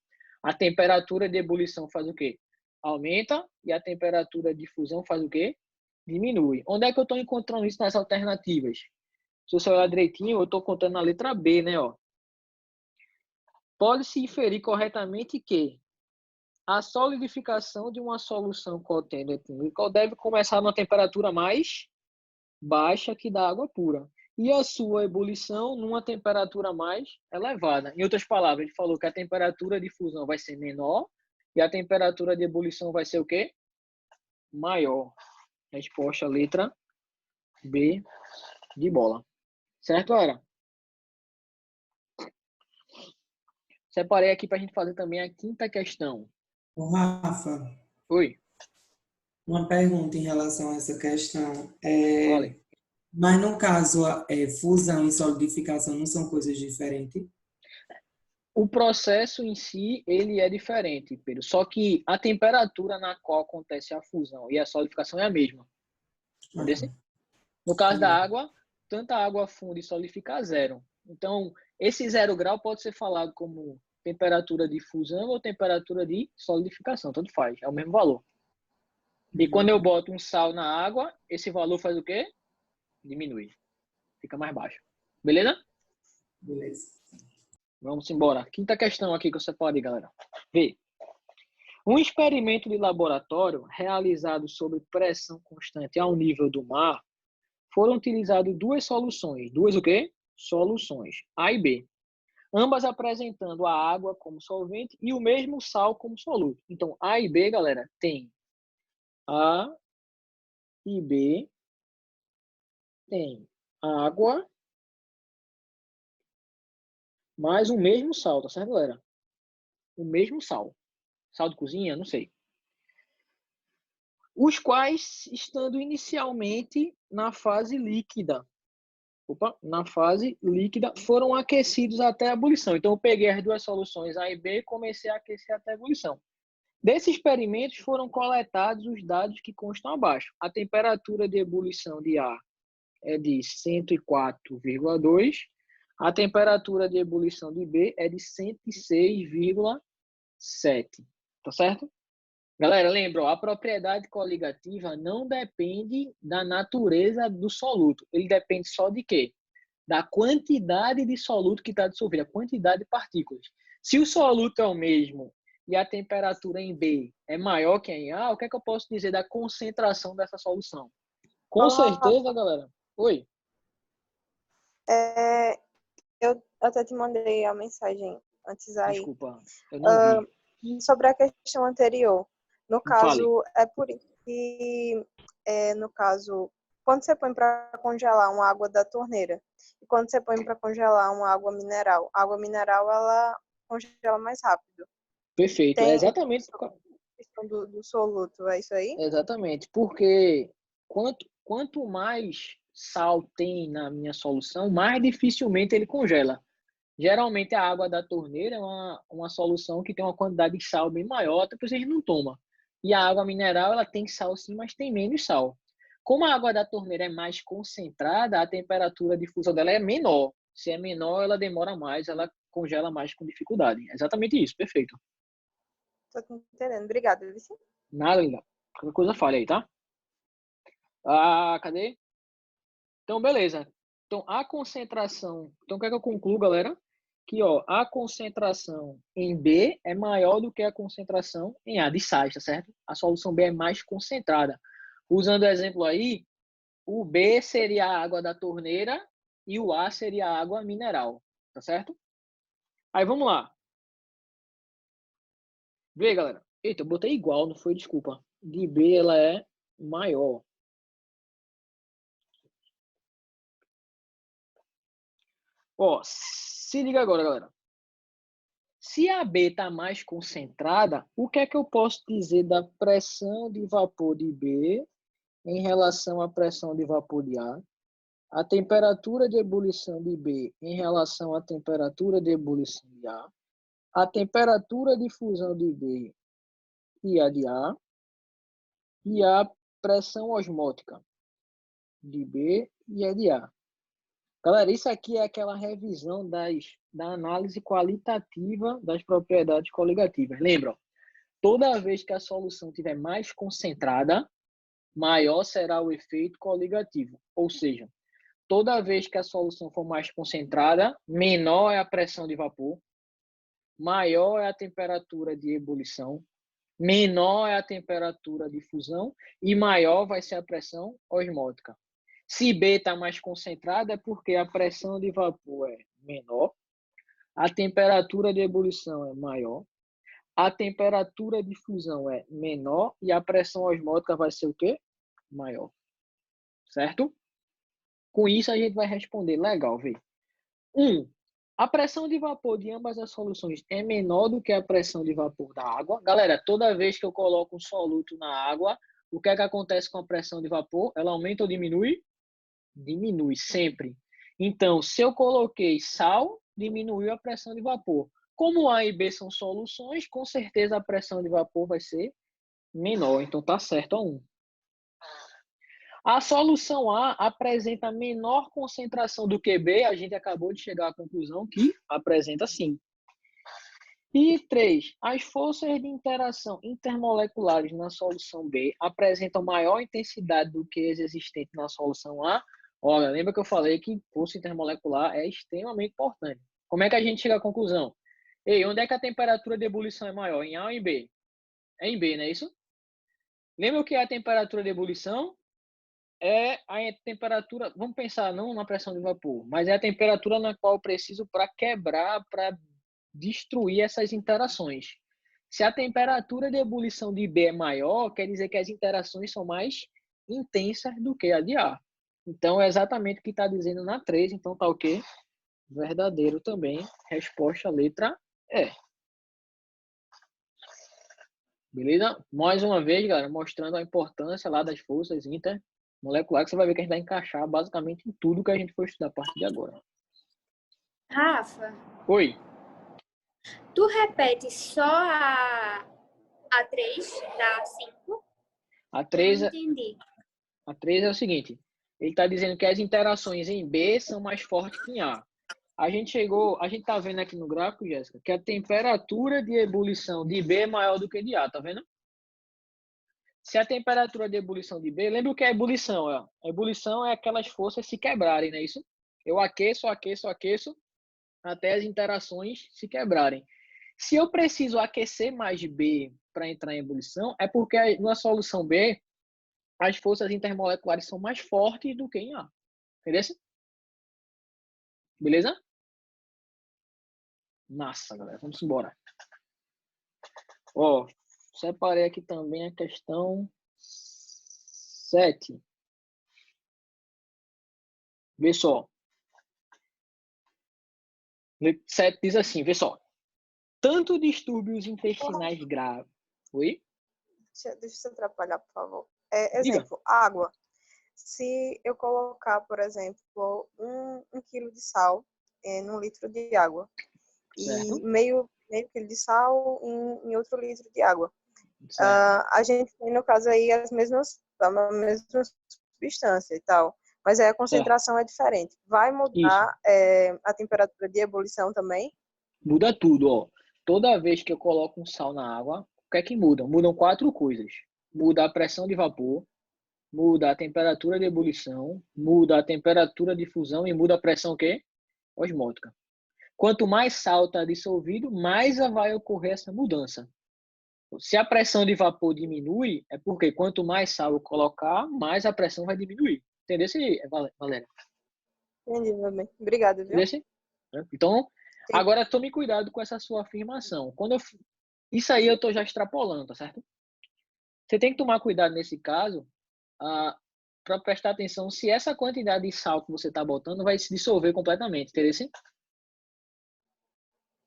a temperatura de ebulição faz o quê? Aumenta e a temperatura de fusão faz o quê? Diminui. Onde é que eu estou encontrando isso nas alternativas? Se você olhar direitinho, eu estou contando na letra B, né? Ó. Pode-se inferir corretamente que a solidificação de uma solução contendo etileno glicol deve começar numa temperatura mais baixa que da água pura e a sua ebulição numa temperatura mais elevada. Em outras palavras, ele falou que a temperatura de fusão vai ser menor e a temperatura de ebulição vai ser o quê? Maior. Resposta letra B de bola. Certo, galera? Separei aqui para a gente fazer também a quinta questão. Ô, Rafa, Oi, uma pergunta em relação a essa questão. fale. Mas no caso, fusão e solidificação não são coisas diferentes? O processo em si, ele é diferente, Pedro. Só que a temperatura na qual acontece a fusão e a solidificação é a mesma. Entendeu? No caso da água, tanto a água funda e solidifica a zero. Então, esse 0 grau pode ser falado como temperatura de fusão ou temperatura de solidificação, tanto faz, é o mesmo valor. E quando eu boto um sal na água, esse valor faz o quê? Diminui, fica mais baixo. Beleza? Beleza. Vamos embora. Quinta questão aqui que eu separei, galera. Vê. Um experimento de laboratório realizado sob pressão constante ao nível do mar foram utilizadas duas soluções. Duas o quê? Soluções. A e B. Ambas apresentando a água como solvente e o mesmo sal como soluto. Então, A e B, galera, tem A e B tem água mais o mesmo sal, tá certo, galera? O mesmo sal. Sal de cozinha, não sei. Os quais, estando inicialmente na fase líquida, foram aquecidos até a ebulição. Então, eu peguei as duas soluções A e B e comecei a aquecer até a ebulição. Desses experimentos foram coletados os dados que constam abaixo. A temperatura de ebulição de A é de 104,2. A temperatura de ebulição de B é de 106,7. Tá certo? Galera, lembra, ó, a propriedade coligativa não depende da natureza do soluto. Ele depende só de quê? Da quantidade de soluto que está dissolvido, a quantidade de partículas. Se o soluto é o mesmo e a temperatura em B é maior que em A, o que é que eu posso dizer da concentração dessa solução? Com certeza, galera. Oi? Eu até te mandei a mensagem antes aí. Desculpa, eu não vi. Sobre a questão anterior. No Fale. caso, é por isso que, no caso, quando você põe para congelar uma água da torneira e quando você põe para congelar uma água mineral, a água mineral, ela congela mais rápido. Perfeito, é exatamente. A questão do soluto, é isso aí? Exatamente, porque quanto mais sal tem na minha solução, mais dificilmente ele congela. Geralmente a água da torneira é uma solução que tem uma quantidade de sal bem maior, até porque a gente não toma. E a água mineral, ela tem sal sim, mas tem menos sal. Como a água da torneira é mais concentrada, a temperatura de fusão dela é menor. Se é menor, ela demora mais, ela congela mais com dificuldade. É exatamente isso, perfeito. Tô entendendo. Obrigada, Vici. Nada, linda. Qualquer coisa falha aí, tá? Ah, cadê? Então, beleza. Então, a concentração... Então, o que é que eu concluo, galera? Que, ó, a concentração em B é maior do que a concentração em A de sais, tá certo? A solução B é mais concentrada. Usando o exemplo aí, o B seria a água da torneira e o A seria a água mineral, tá certo? Aí, vamos lá. Vê, galera. Eita, eu botei igual, não foi? Desculpa. De B, ela é maior. Ó, se liga agora, galera. Se a B está mais concentrada, o que é que eu posso dizer da pressão de vapor de B em relação à pressão de vapor de A? A temperatura de ebulição de B em relação à temperatura de ebulição de a temperatura de fusão de B e a de A, e a pressão osmótica de B e a de A. Galera, isso aqui é aquela revisão da análise qualitativa das propriedades coligativas. Lembra? Toda vez que a solução estiver mais concentrada, maior será o efeito coligativo. Ou seja, toda vez que a solução for mais concentrada, menor é a pressão de vapor, maior é a temperatura de ebulição, menor é a temperatura de fusão e maior vai ser a pressão osmótica. Se B está mais concentrada, é porque a pressão de vapor é menor, a temperatura de ebulição é maior, a temperatura de fusão é menor e a pressão osmótica vai ser o quê? Maior. Certo? Com isso, a gente vai responder. Legal, vê. 1. A pressão de vapor de ambas as soluções é menor do que a pressão de vapor da água. Galera, toda vez que eu coloco um soluto na água, o que é que acontece com a pressão de vapor? Ela aumenta ou diminui? Diminui, sempre. Então, se eu coloquei sal, diminuiu a pressão de vapor. Como A e B são soluções, com certeza a pressão de vapor vai ser menor. Então, tá certo a 1. A solução A apresenta menor concentração do que B. A gente acabou de chegar à conclusão que apresenta sim. E 3. As forças de interação intermoleculares na solução B apresentam maior intensidade do que as existentes na solução A. Olha, lembra que eu falei que força intermolecular é extremamente importante. Como é que a gente chega à conclusão? Ei, onde é que a temperatura de ebulição é maior? Em A ou em B? É em B, não é isso? Lembra o que é a temperatura de ebulição? É a temperatura, vamos pensar não na pressão de vapor, mas é a temperatura na qual eu preciso para quebrar, para destruir essas interações. Se a temperatura de ebulição de B é maior, quer dizer que as interações são mais intensas do que a de A. Então, é exatamente o que está dizendo na 3. Então, tá o quê? Verdadeiro também. Resposta letra E. Beleza? Mais uma vez, galera, mostrando a importância lá das forças intermoleculares, que você vai ver que a gente vai encaixar basicamente em tudo que a gente for estudar a partir de agora. Rafa, Oi. tu repete só a 3 da 5? A 3 Não entendi. é o seguinte. Ele está dizendo que as interações em B são mais fortes que em A. A gente tá vendo aqui no gráfico, Jéssica, que a temperatura de ebulição de B é maior do que de A, tá vendo? Se a temperatura de ebulição de B, lembra o que é ebulição? Ó? A ebulição é aquelas forças se quebrarem, não é isso? Eu aqueço até as interações se quebrarem. Se eu preciso aquecer mais B para entrar em ebulição, é porque na solução B, as forças intermoleculares são mais fortes do que em A. Entendeu? Beleza? Massa, galera. Vamos embora. Ó, separei aqui também a questão 7. Vê só. 7 diz assim, vê só. Tanto distúrbios intestinais graves. Oi? Deixa eu atrapalhar, por favor. Diga. Exemplo, água. Se eu colocar, por exemplo, um quilo de sal num litro de água Certo. e meio quilo de sal em outro litro de água. Certo. A gente tem, no caso aí, a mesma substância e tal, mas aí a concentração é diferente. Vai mudar a temperatura de ebulição também? Muda tudo, ó. Toda vez que eu coloco um sal na água, o que é que muda? Mudam 4 coisas. Muda a pressão de vapor, muda a temperatura de ebulição, muda a temperatura de fusão e muda a pressão o quê? Osmótica. Quanto mais sal está dissolvido, mais vai ocorrer essa mudança. Se a pressão de vapor diminui, é porque quanto mais sal eu colocar, mais a pressão vai diminuir. Entendeu, Valéria? Entendi, meu bem. Obrigada, viu? Entendeu? Então, agora tome cuidado com essa sua afirmação. Isso aí eu estou já extrapolando, tá certo? Você tem que tomar cuidado nesse caso para prestar atenção se essa quantidade de sal que você está botando vai se dissolver completamente, entendeu?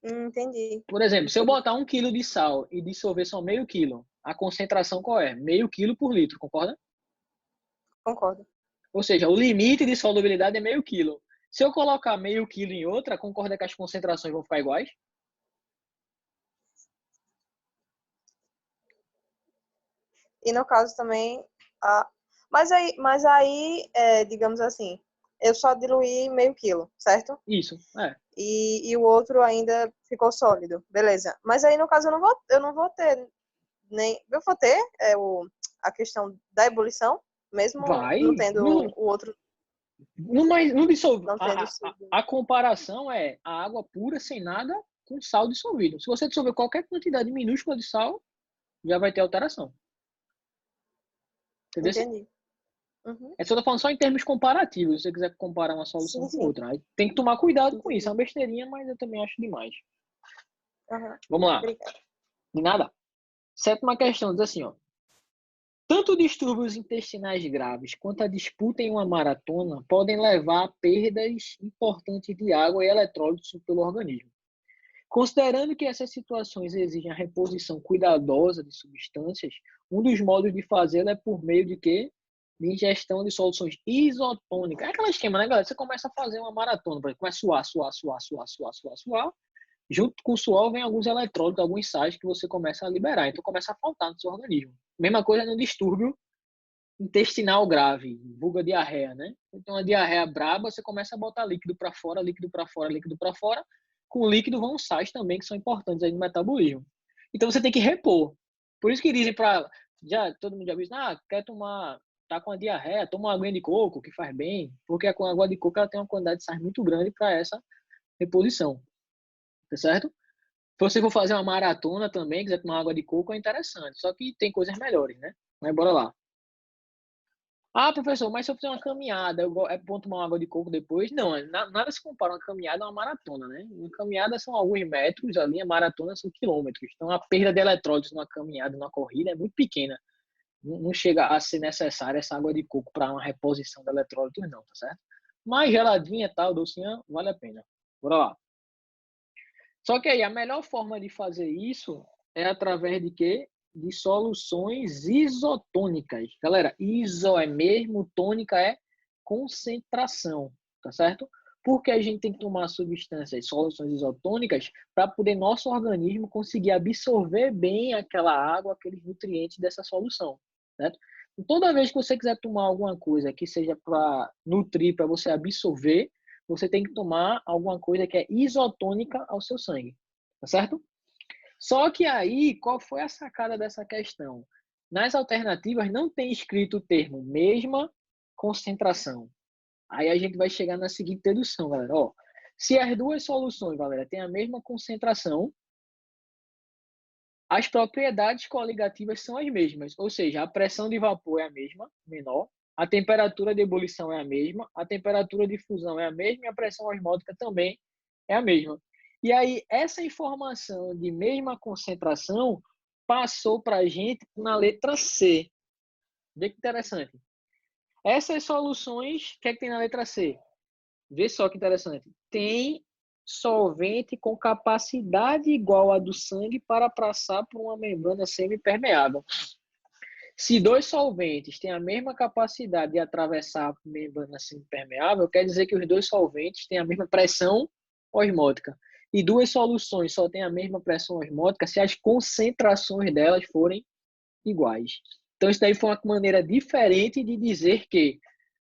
Entendi. Por exemplo, se eu botar 1 quilo de sal e dissolver só meio quilo, a concentração qual é? Meio quilo por litro, concorda? Concordo. Ou seja, o limite de solubilidade é meio quilo. Se eu colocar meio quilo em outra, concorda que as concentrações vão ficar iguais? E no caso também, mas aí digamos assim, eu só diluí meio quilo, certo? Isso, é. E o outro ainda ficou sólido, beleza. Mas aí no caso eu não vou ter eu vou ter a questão da ebulição, mesmo não tendo o outro. Não dissolve. Não tendo A comparação é a água pura sem nada com sal dissolvido. Se você dissolver qualquer quantidade minúscula de sal, já vai ter alteração. Entendeu? Entendi. Uhum. É só tô falando só em termos comparativos. Se você quiser comparar uma solução com outra, aí tem que tomar cuidado com isso. É uma besteirinha, mas eu também acho demais. Uhum. Vamos lá. Obrigada. De nada. 7ª questão diz assim, ó. Tanto distúrbios intestinais graves quanto a disputa em uma maratona podem levar a perdas importantes de água e eletrólitos pelo organismo. Considerando que essas situações exigem a reposição cuidadosa de substâncias, um dos modos de fazê-lo é por meio de quê? De ingestão de soluções isotônicas. É aquele esquema, né, galera? Você começa a fazer uma maratona, começa a suar. Junto com o suor vem alguns eletrólitos, alguns sais que você começa a liberar. Então começa a faltar no seu organismo. Mesma coisa no distúrbio intestinal grave, vulga diarreia, né? Então a diarreia braba, você começa a botar líquido para fora, líquido para fora, líquido para fora. Com o líquido vão os sais também, que são importantes aí no metabolismo. Então você tem que repor. Por isso que dizem para... todo mundo já viu, quer tomar... Tá com a diarreia, toma uma aguinha de coco, que faz bem. Porque a água de coco ela tem uma quantidade de sais muito grande para essa reposição. Tá certo? Se você for fazer uma maratona também, quiser tomar água de coco, é interessante. Só que tem coisas melhores, né? Mas bora lá. Professor, mas se eu fizer uma caminhada, é bom tomar uma água de coco depois? Não, nada se compara uma caminhada a uma maratona, né? Uma caminhada são alguns metros, ali a maratona são quilômetros. Então a perda de eletrólitos numa caminhada, numa corrida é muito pequena. Não chega a ser necessária essa água de coco para uma reposição de eletrólitos, não, tá certo? Mais geladinha e tal, docinha, vale a pena. Bora lá. Só que aí a melhor forma de fazer isso é através de quê? De soluções isotônicas. Galera, iso é mesmo, tônica é concentração, tá certo? Porque a gente tem que tomar substâncias, soluções isotônicas, para poder nosso organismo conseguir absorver bem aquela água, aqueles nutrientes dessa solução, certo? Então, toda vez que você quiser tomar alguma coisa que seja para nutrir, para você absorver, você tem que tomar alguma coisa que é isotônica ao seu sangue, tá certo? Só que aí, qual foi a sacada dessa questão? Nas alternativas não tem escrito o termo mesma concentração. Aí a gente vai chegar na seguinte dedução, galera. Ó, se as duas soluções, galera, têm a mesma concentração, as propriedades coligativas são as mesmas. Ou seja, a pressão de vapor é a mesma, menor, a temperatura de ebulição é a mesma, a temperatura de fusão é a mesma e a pressão osmótica também é a mesma. E aí, essa informação de mesma concentração passou para a gente na letra C. Vê que interessante. Essas soluções, o que é que tem na letra C? Vê só que interessante. Tem solvente com capacidade igual à do sangue para passar por uma membrana semipermeável. Se dois solventes têm a mesma capacidade de atravessar a membrana semipermeável, quer dizer que os dois solventes têm a mesma pressão osmótica. E duas soluções só têm a mesma pressão osmótica se as concentrações delas forem iguais. Então, isso daí foi uma maneira diferente de dizer que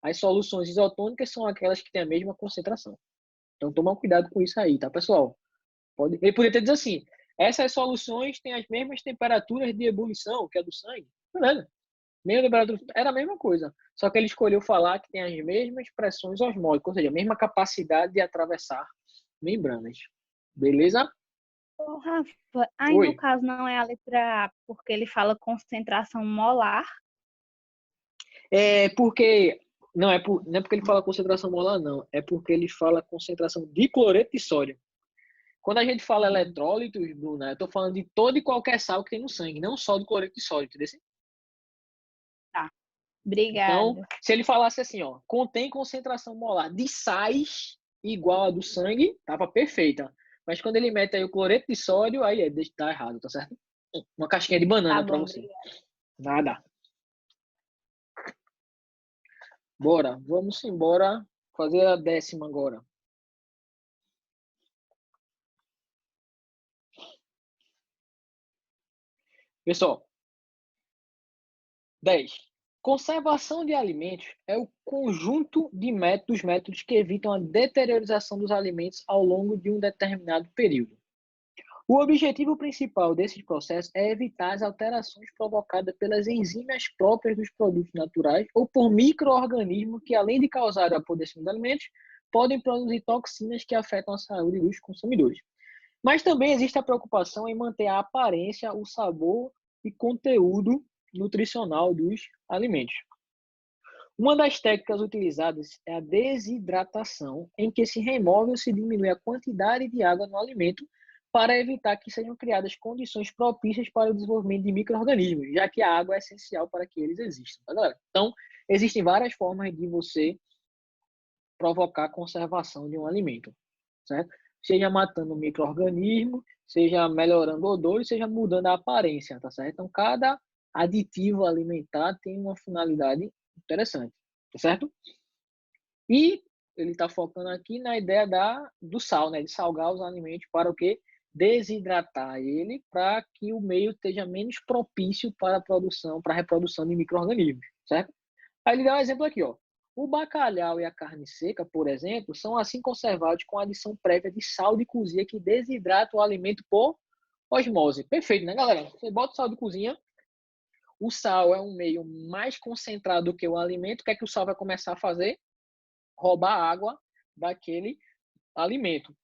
as soluções isotônicas são aquelas que têm a mesma concentração. Então, toma cuidado com isso aí, tá, pessoal? Ele poderia ter dito assim, essas soluções têm as mesmas temperaturas de ebulição que a do sangue. Beleza. Era a mesma coisa. Só que ele escolheu falar que tem as mesmas pressões osmóticas, ou seja, a mesma capacidade de atravessar membranas. Beleza? Ô, Rafa, aí Oi. no caso não é a letra A, porque ele fala concentração molar. É porque... Não é porque ele fala concentração molar, não. É porque ele fala concentração de cloreto de sódio. Quando a gente fala eletrólitos, Bruna, eu estou falando de todo e qualquer sal que tem no sangue, não só do cloreto de sódio, entendeu? Tá. Obrigada. Então, se ele falasse assim, ó, contém concentração molar de sais igual a do sangue, tava perfeita. Mas quando ele mete aí o cloreto de sódio, aí tá errado, tá certo? Uma casquinha de banana Tá para bom, você. obrigada. Nada. Bora, vamos embora fazer a 10ª agora. Pessoal, 10. Conservação de alimentos é o conjunto dos métodos que evitam a deteriorização dos alimentos ao longo de um determinado período. O objetivo principal desses processos é evitar as alterações provocadas pelas enzimas próprias dos produtos naturais ou por micro-organismos que, além de causar o apodrecimento dos alimentos, podem produzir toxinas que afetam a saúde dos consumidores. Mas também existe a preocupação em manter a aparência, o sabor e conteúdo nutricional dos alimentos. Uma das técnicas utilizadas é a desidratação, em que se remove ou se diminui a quantidade de água no alimento para evitar que sejam criadas condições propícias para o desenvolvimento de micro-organismos, já que a água é essencial para que eles existam. Tá, galera? Então, existem várias formas de você provocar a conservação de um alimento, certo? Seja matando um micro-organismo, seja melhorando o odor, seja mudando a aparência, tá certo? Então, cada aditivo alimentar tem uma finalidade interessante, tá certo? E ele está focando aqui na ideia do sal, né? De salgar os alimentos para o quê? Desidratar ele para que o meio esteja menos propício para a produção, para a reprodução de micro-organismos, certo? Aí ele dá um exemplo aqui, ó. O bacalhau e a carne seca, por exemplo, são assim conservados com a adição prévia de sal de cozinha que desidrata o alimento por osmose. Perfeito, né, galera? Você bota o sal de cozinha, o sal é um meio mais concentrado do que o alimento. O que é que o sal vai começar a fazer? Roubar água daquele alimento,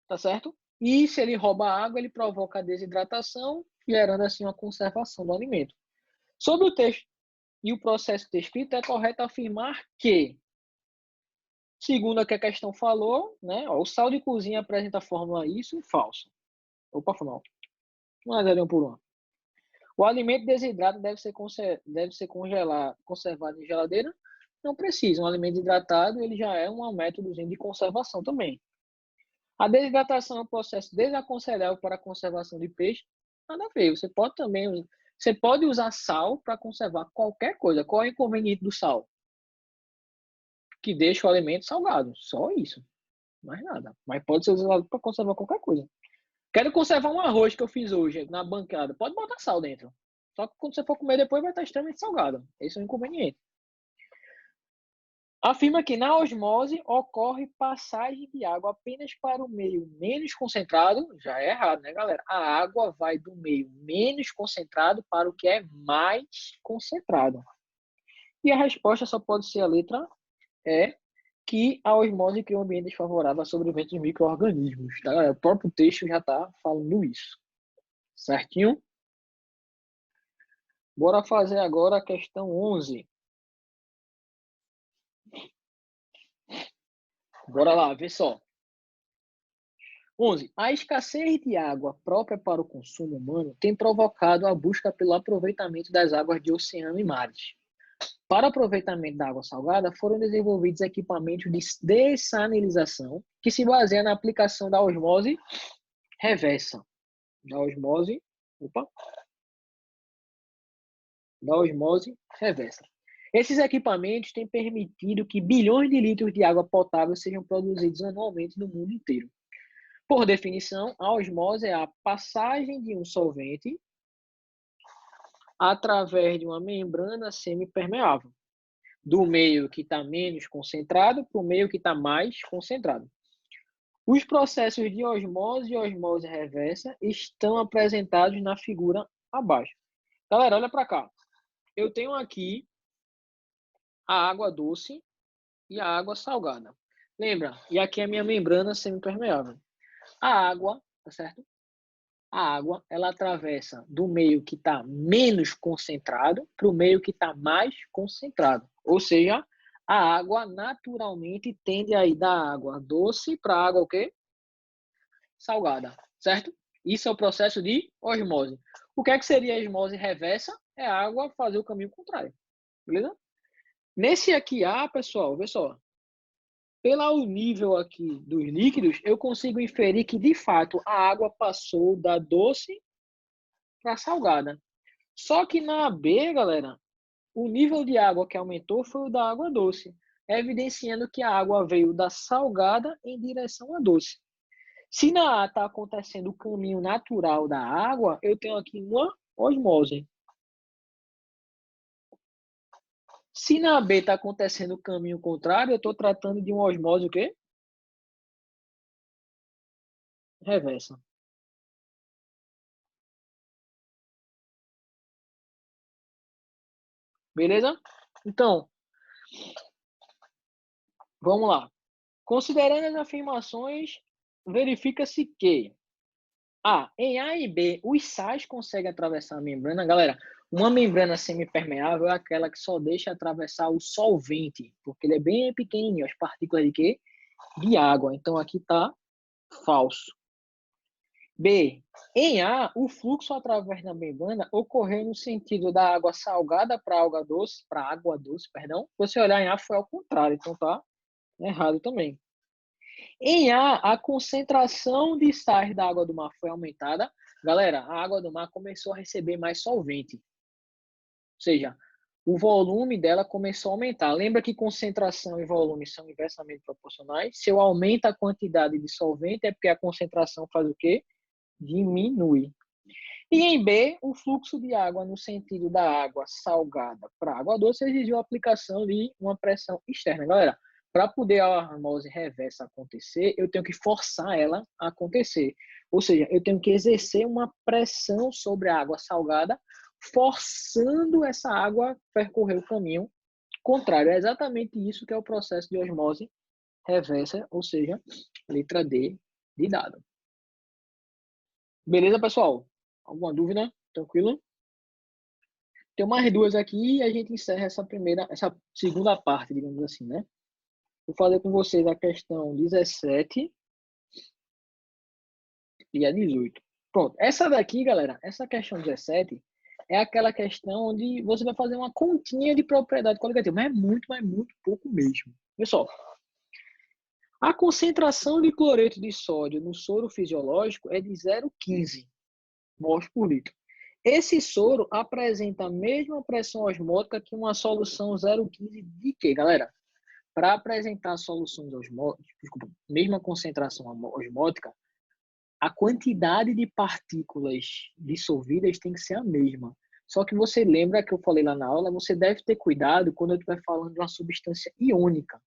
tá certo? E se ele rouba água, ele provoca a desidratação, gerando assim uma conservação do alimento. Sobre o texto e o processo descrito, é correto afirmar que, segundo o que a questão falou, né, ó, o sal de cozinha apresenta a fórmula isso, falso. Opa, foi mal. 1 por 1. O alimento desidrato deve ser conservado em geladeira? Não precisa. Um alimento hidratado ele já é um método de conservação também. A desidratação é um processo desaconselhável para a conservação de peixe? Nada a ver. Você pode usar sal para conservar qualquer coisa. Qual é o inconveniente do sal? Que deixa o alimento salgado. Só isso. Mais nada. Mas pode ser usado para conservar qualquer coisa. Quero conservar um arroz que eu fiz hoje na bancada. Pode botar sal dentro. Só que quando você for comer depois vai estar extremamente salgado. Esse é o inconveniente. Afirma que na osmose ocorre passagem de água apenas para o meio menos concentrado. Já é errado, né, galera? A água vai do meio menos concentrado para o que é mais concentrado. E a resposta só pode ser a letra E, que a osmose cria um ambiente desfavorável à sobrevivência dos micro-organismos. Tá, galera? O próprio texto já está falando isso. Certinho? Bora fazer agora a questão 11. Bora lá, vê só. 11. A escassez de água própria para o consumo humano tem provocado a busca pelo aproveitamento das águas de oceano e mares. Para o aproveitamento da água salgada, foram desenvolvidos equipamentos de dessalinização que se baseiam na aplicação da osmose reversa. Da osmose reversa. Esses equipamentos têm permitido que bilhões de litros de água potável sejam produzidos anualmente no mundo inteiro. Por definição, a osmose é a passagem de um solvente através de uma membrana semipermeável, do meio que está menos concentrado para o meio que está mais concentrado. Os processos de osmose e osmose reversa estão apresentados na figura abaixo. Galera, olha para cá. Eu tenho aqui a água doce e a água salgada. Lembra? E aqui é a minha membrana semipermeável. A água, tá certo? A água, ela atravessa do meio que está menos concentrado para o meio que está mais concentrado. Ou seja, a água naturalmente tende a ir da água doce para a água o quê? Salgada, certo? Isso é o processo de osmose. O que é que seria a osmose reversa? É a água fazer o caminho contrário. Beleza? Nesse aqui A, pessoal, vê só. Pelo nível aqui dos líquidos, eu consigo inferir que, de fato, a água passou da doce para salgada. Só que na B, galera, o nível de água que aumentou foi o da água doce, evidenciando que a água veio da salgada em direção à doce. Se na A está acontecendo o caminho natural da água, eu tenho aqui uma osmose. Se na B está acontecendo o caminho contrário, eu estou tratando de uma osmose o quê? Reversa. Beleza? Então, vamos lá. Considerando as afirmações, verifica-se que em A e B, os sais conseguem atravessar a membrana. Galera, uma membrana semipermeável é aquela que só deixa atravessar o solvente, porque ele é bem pequenininho, as partículas de quê? De água. Então, aqui está falso. B. Em A, o fluxo através da membrana ocorreu no sentido da água salgada para água doce, perdão. Se você olhar em A, foi ao contrário, então tá errado também. Em A concentração de sais da água do mar foi aumentada. Galera, a água do mar começou a receber mais solvente. Ou seja, o volume dela começou a aumentar. Lembra que concentração e volume são inversamente proporcionais? Se eu aumento a quantidade de solvente, é porque a concentração faz o quê? Diminui. E em B, o fluxo de água no sentido da água salgada para a água doce exigiu a aplicação de uma pressão externa. Galera, para poder a osmose reversa acontecer, eu tenho que forçar ela a acontecer. Ou seja, eu tenho que exercer uma pressão sobre a água salgada, forçando essa água a percorrer o caminho contrário. É exatamente isso que é o processo de osmose reversa, ou seja, letra D de dado. Beleza, pessoal? Alguma dúvida? Tranquilo? Tem mais duas aqui e a gente encerra essa segunda parte, digamos assim, né? Vou fazer com vocês a questão 17 e a 18. Pronto. Essa daqui, galera, essa questão 17 é aquela questão onde você vai fazer uma continha de propriedade qualitativa, mas é muito pouco mesmo. Pessoal, a concentração de cloreto de sódio no soro fisiológico é de 0,15 mols por litro. Esse soro apresenta a mesma pressão osmótica que uma solução 0,15 de quê, galera? Para apresentar soluções osmóticas, mesma concentração osmótica, a quantidade de partículas dissolvidas tem que ser a mesma. Só que você lembra que eu falei lá na aula, você deve ter cuidado quando eu estiver falando de uma substância iônica.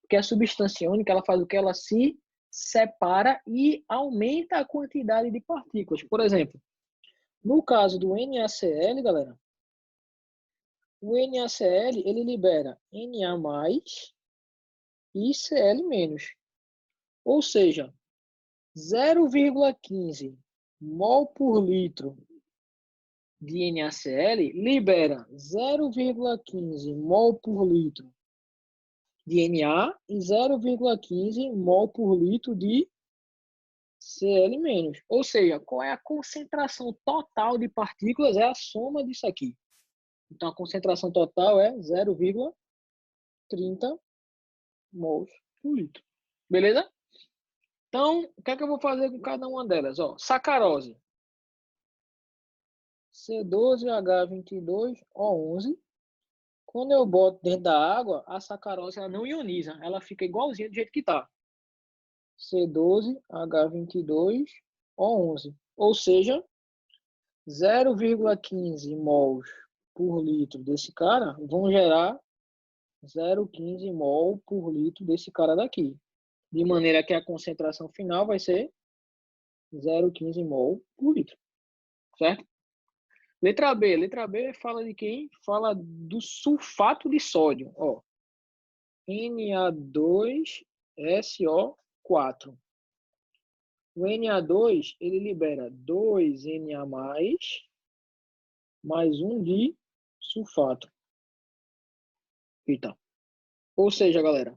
Porque a substância iônica, ela faz o que? Ela se separa e aumenta a quantidade de partículas. Por exemplo, no caso do NaCl, galera, o NaCl, ele libera Na+, e Cl-. Ou seja, 0,15 mol por litro de NaCl libera 0,15 mol por litro de Na e 0,15 mol por litro de Cl-. Ou seja, qual é a concentração total de partículas? É a soma disso aqui. Então, a concentração total é 0,30 mols por litro. Beleza? Então, o que é que eu vou fazer com cada uma delas? Ó, sacarose. C12H22O11. Quando eu boto dentro da água, a sacarose ela não ioniza. Ela fica igualzinha do jeito que está. C12H22O11. Ou seja, 0,15 mols por litro desse cara vão gerar 0,15 mol por litro desse cara daqui. De maneira que a concentração final vai ser 0,15 mol por litro. Certo? Letra B. Letra B fala de quem? Fala do sulfato de sódio. Ó. Na2SO4. O Na2, ele libera 2Na+, mais um de sulfato. Eita. Ou seja, galera,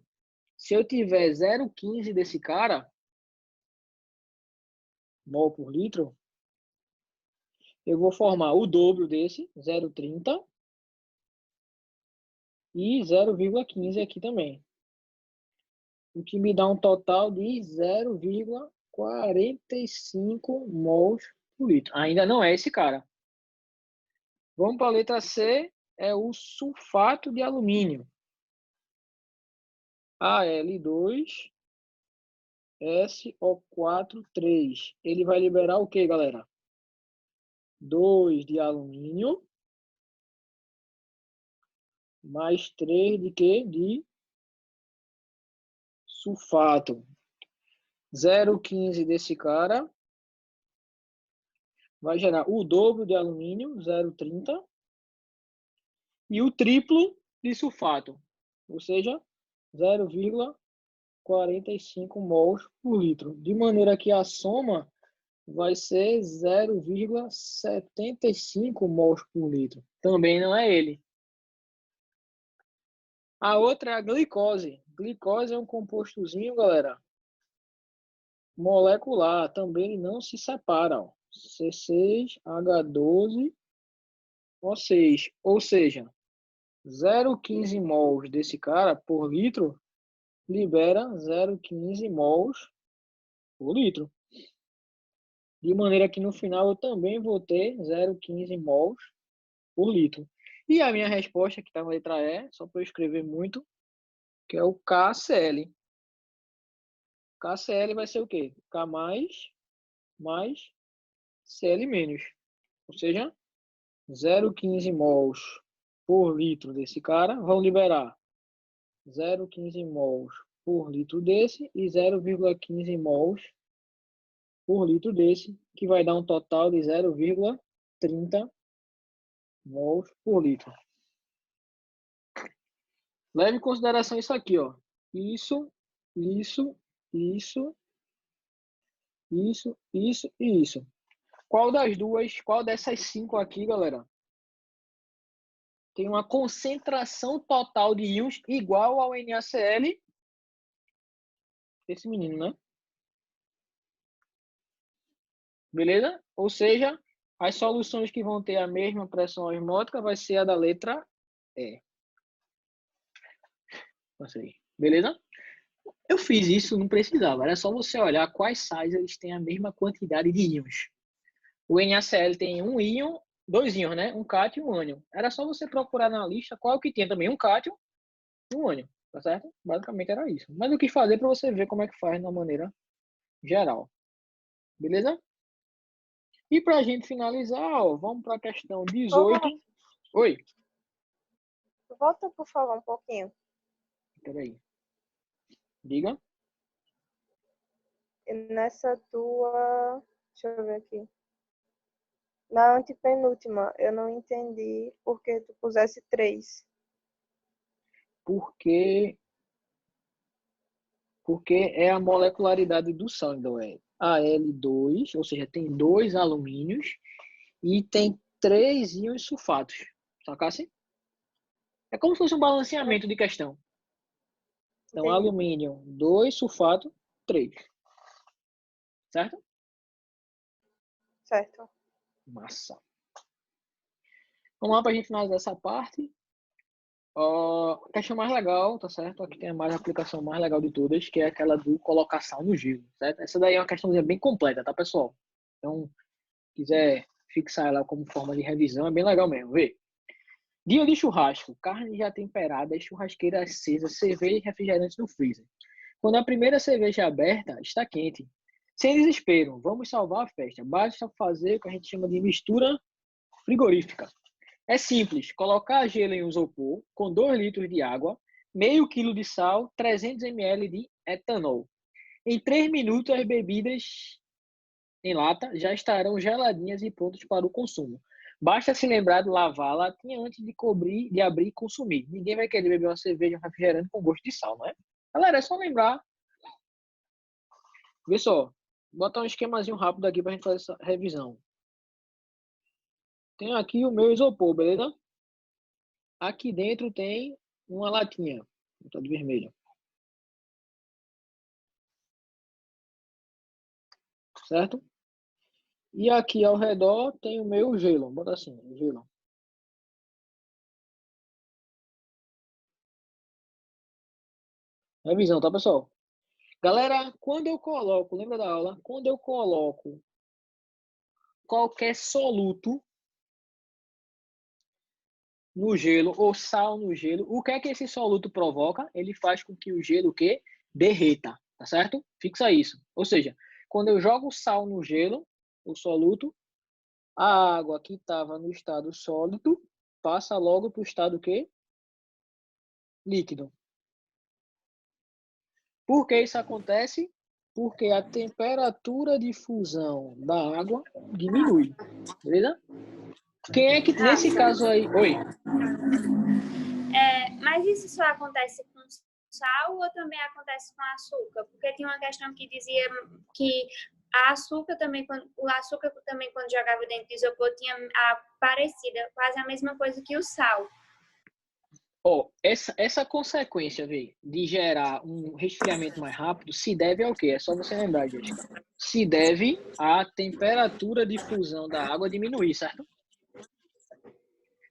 se eu tiver 0,15 desse cara, mol por litro, eu vou formar o dobro desse, 0,30, e 0,15 aqui também. O que me dá um total de 0,45 mols por litro. Ainda não é esse cara. Vamos para a letra C, é o sulfato de alumínio. Al2SO4,3. Ele vai liberar o que, galera? 2 de alumínio, mais 3 de quê? De sulfato. 0,15 desse cara vai gerar o dobro de alumínio, 0,30, e o triplo de sulfato, ou seja, 0,45 mols por litro. De maneira que a soma vai ser 0,75 mols por litro. Também não é ele. A outra é a glicose. Glicose é um compostozinho, galera, molecular. Também não se separa. Ó. C6H12O6. Ou seja, 0,15 mols desse cara por litro libera 0,15 mols por litro. De maneira que no final eu também vou ter 0,15 mols por litro. E a minha resposta, que está na letra E, só para eu escrever muito, que é o KCl. KCl vai ser o quê? K mais Cl-. Ou seja, 0,15 mols por litro desse cara vão liberar 0,15 mols por litro desse e 0,15 mols por litro desse, que vai dar um total de 0,30 mols por litro. Leve em consideração isso aqui, ó. Isso e isso. Qual dessas 5 aqui, galera, tem uma concentração total de íons igual ao NaCl? Esse menino, né? Beleza? Ou seja, as soluções que vão ter a mesma pressão osmótica vai ser a da letra E. Beleza? Eu fiz isso, não precisava. Era só você olhar quais sais eles têm a mesma quantidade de íons. O NaCl tem um íon, 2 íons, né? Um cátion e um ânion. Era só você procurar na lista qual que tinha também um cátion e um ânion, tá certo? Basicamente era isso. Mas eu quis fazer para você ver como é que faz de uma maneira geral. Beleza? E para a gente finalizar, ó, vamos para a questão 18. Oi, Volta, por favor, um pouquinho. peraí. Diga. Nessa tua. Deixa eu ver aqui. Na antepenúltima, eu não entendi por que tu pusesse 3. Porque é a molecularidade do sal. Então é Al2, ou seja, tem 2 alumínios e tem 3 íons sulfatos. Sacasse? É como se fosse um balanceamento de questão. Então, Entendi. alumínio, 2, sulfato, 3. Certo? Certo. Massa. Vamos lá para a gente finalizar essa parte. A questão mais legal, tá certo? Aqui tem a mais aplicação mais legal de todas, que é aquela do colocar sal no gelo, certo? Essa daí é uma questãozinha bem completa, tá, pessoal? Então, quiser fixar ela como forma de revisão, é bem legal mesmo. Vê. Dia de churrasco, carne já temperada, churrasqueira acesa, cerveja e refrigerante no freezer. Quando a primeira cerveja é aberta, está quente. Sem desespero, vamos salvar a festa. Basta fazer o que a gente chama de mistura frigorífica. É simples, colocar gelo em um isopor com 2 litros de água, meio quilo de sal, 300 ml de etanol. Em 3 minutos, as bebidas em lata já estarão geladinhas e prontas para o consumo. Basta se lembrar de lavar a latinha antes de abrir e consumir. Ninguém vai querer beber uma cerveja, um refrigerante com gosto de sal, não é? Galera, é só lembrar. Vê só, botar um esquemazinho rápido aqui para a gente fazer essa revisão. Tenho aqui o meu isopor, beleza? Aqui dentro tem uma latinha, tá de vermelho. Certo? E aqui ao redor tem o meu gelo. Bota assim, gelo. Revisão, tá, pessoal? Galera, quando eu coloco, lembra da aula? Quando eu coloco qualquer soluto no gelo ou sal no gelo, o que é que esse soluto provoca? Ele faz com que o gelo o quê? Derreta, tá certo? Fixa isso. Ou seja, quando eu jogo sal no gelo, o soluto, a água que estava no estado sólido passa logo para o estado quê? Líquido. Por que isso acontece? Porque a temperatura de fusão da água diminui, beleza? Quem é que, nesse caso aí... Oi? Mas isso só acontece com sal ou também acontece com açúcar? Porque tinha uma questão que dizia que o açúcar também, quando jogava dentro do isopor, tinha a parecida, quase a mesma coisa que o sal. Essa consequência, de gerar um resfriamento mais rápido se deve ao quê? É só você lembrar, Jéssica. Se deve à temperatura de fusão da água diminuir, certo?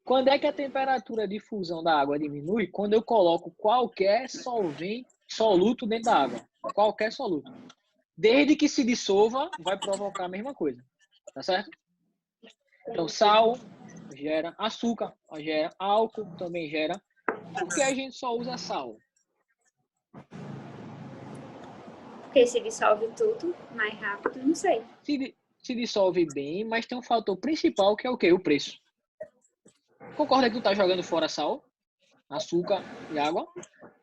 Quando é que a temperatura de fusão da água diminui? Quando eu coloco qualquer soluto dentro da água. Qualquer soluto. Desde que se dissolva, vai provocar a mesma coisa. Tá certo? Então, sal gera açúcar, gera álcool, também gera. Por que a gente só usa sal? Porque se dissolve tudo mais rápido, não sei. Se dissolve bem, mas tem um fator principal que é o quê? O preço. Concorda que tu tá jogando fora sal, açúcar e água?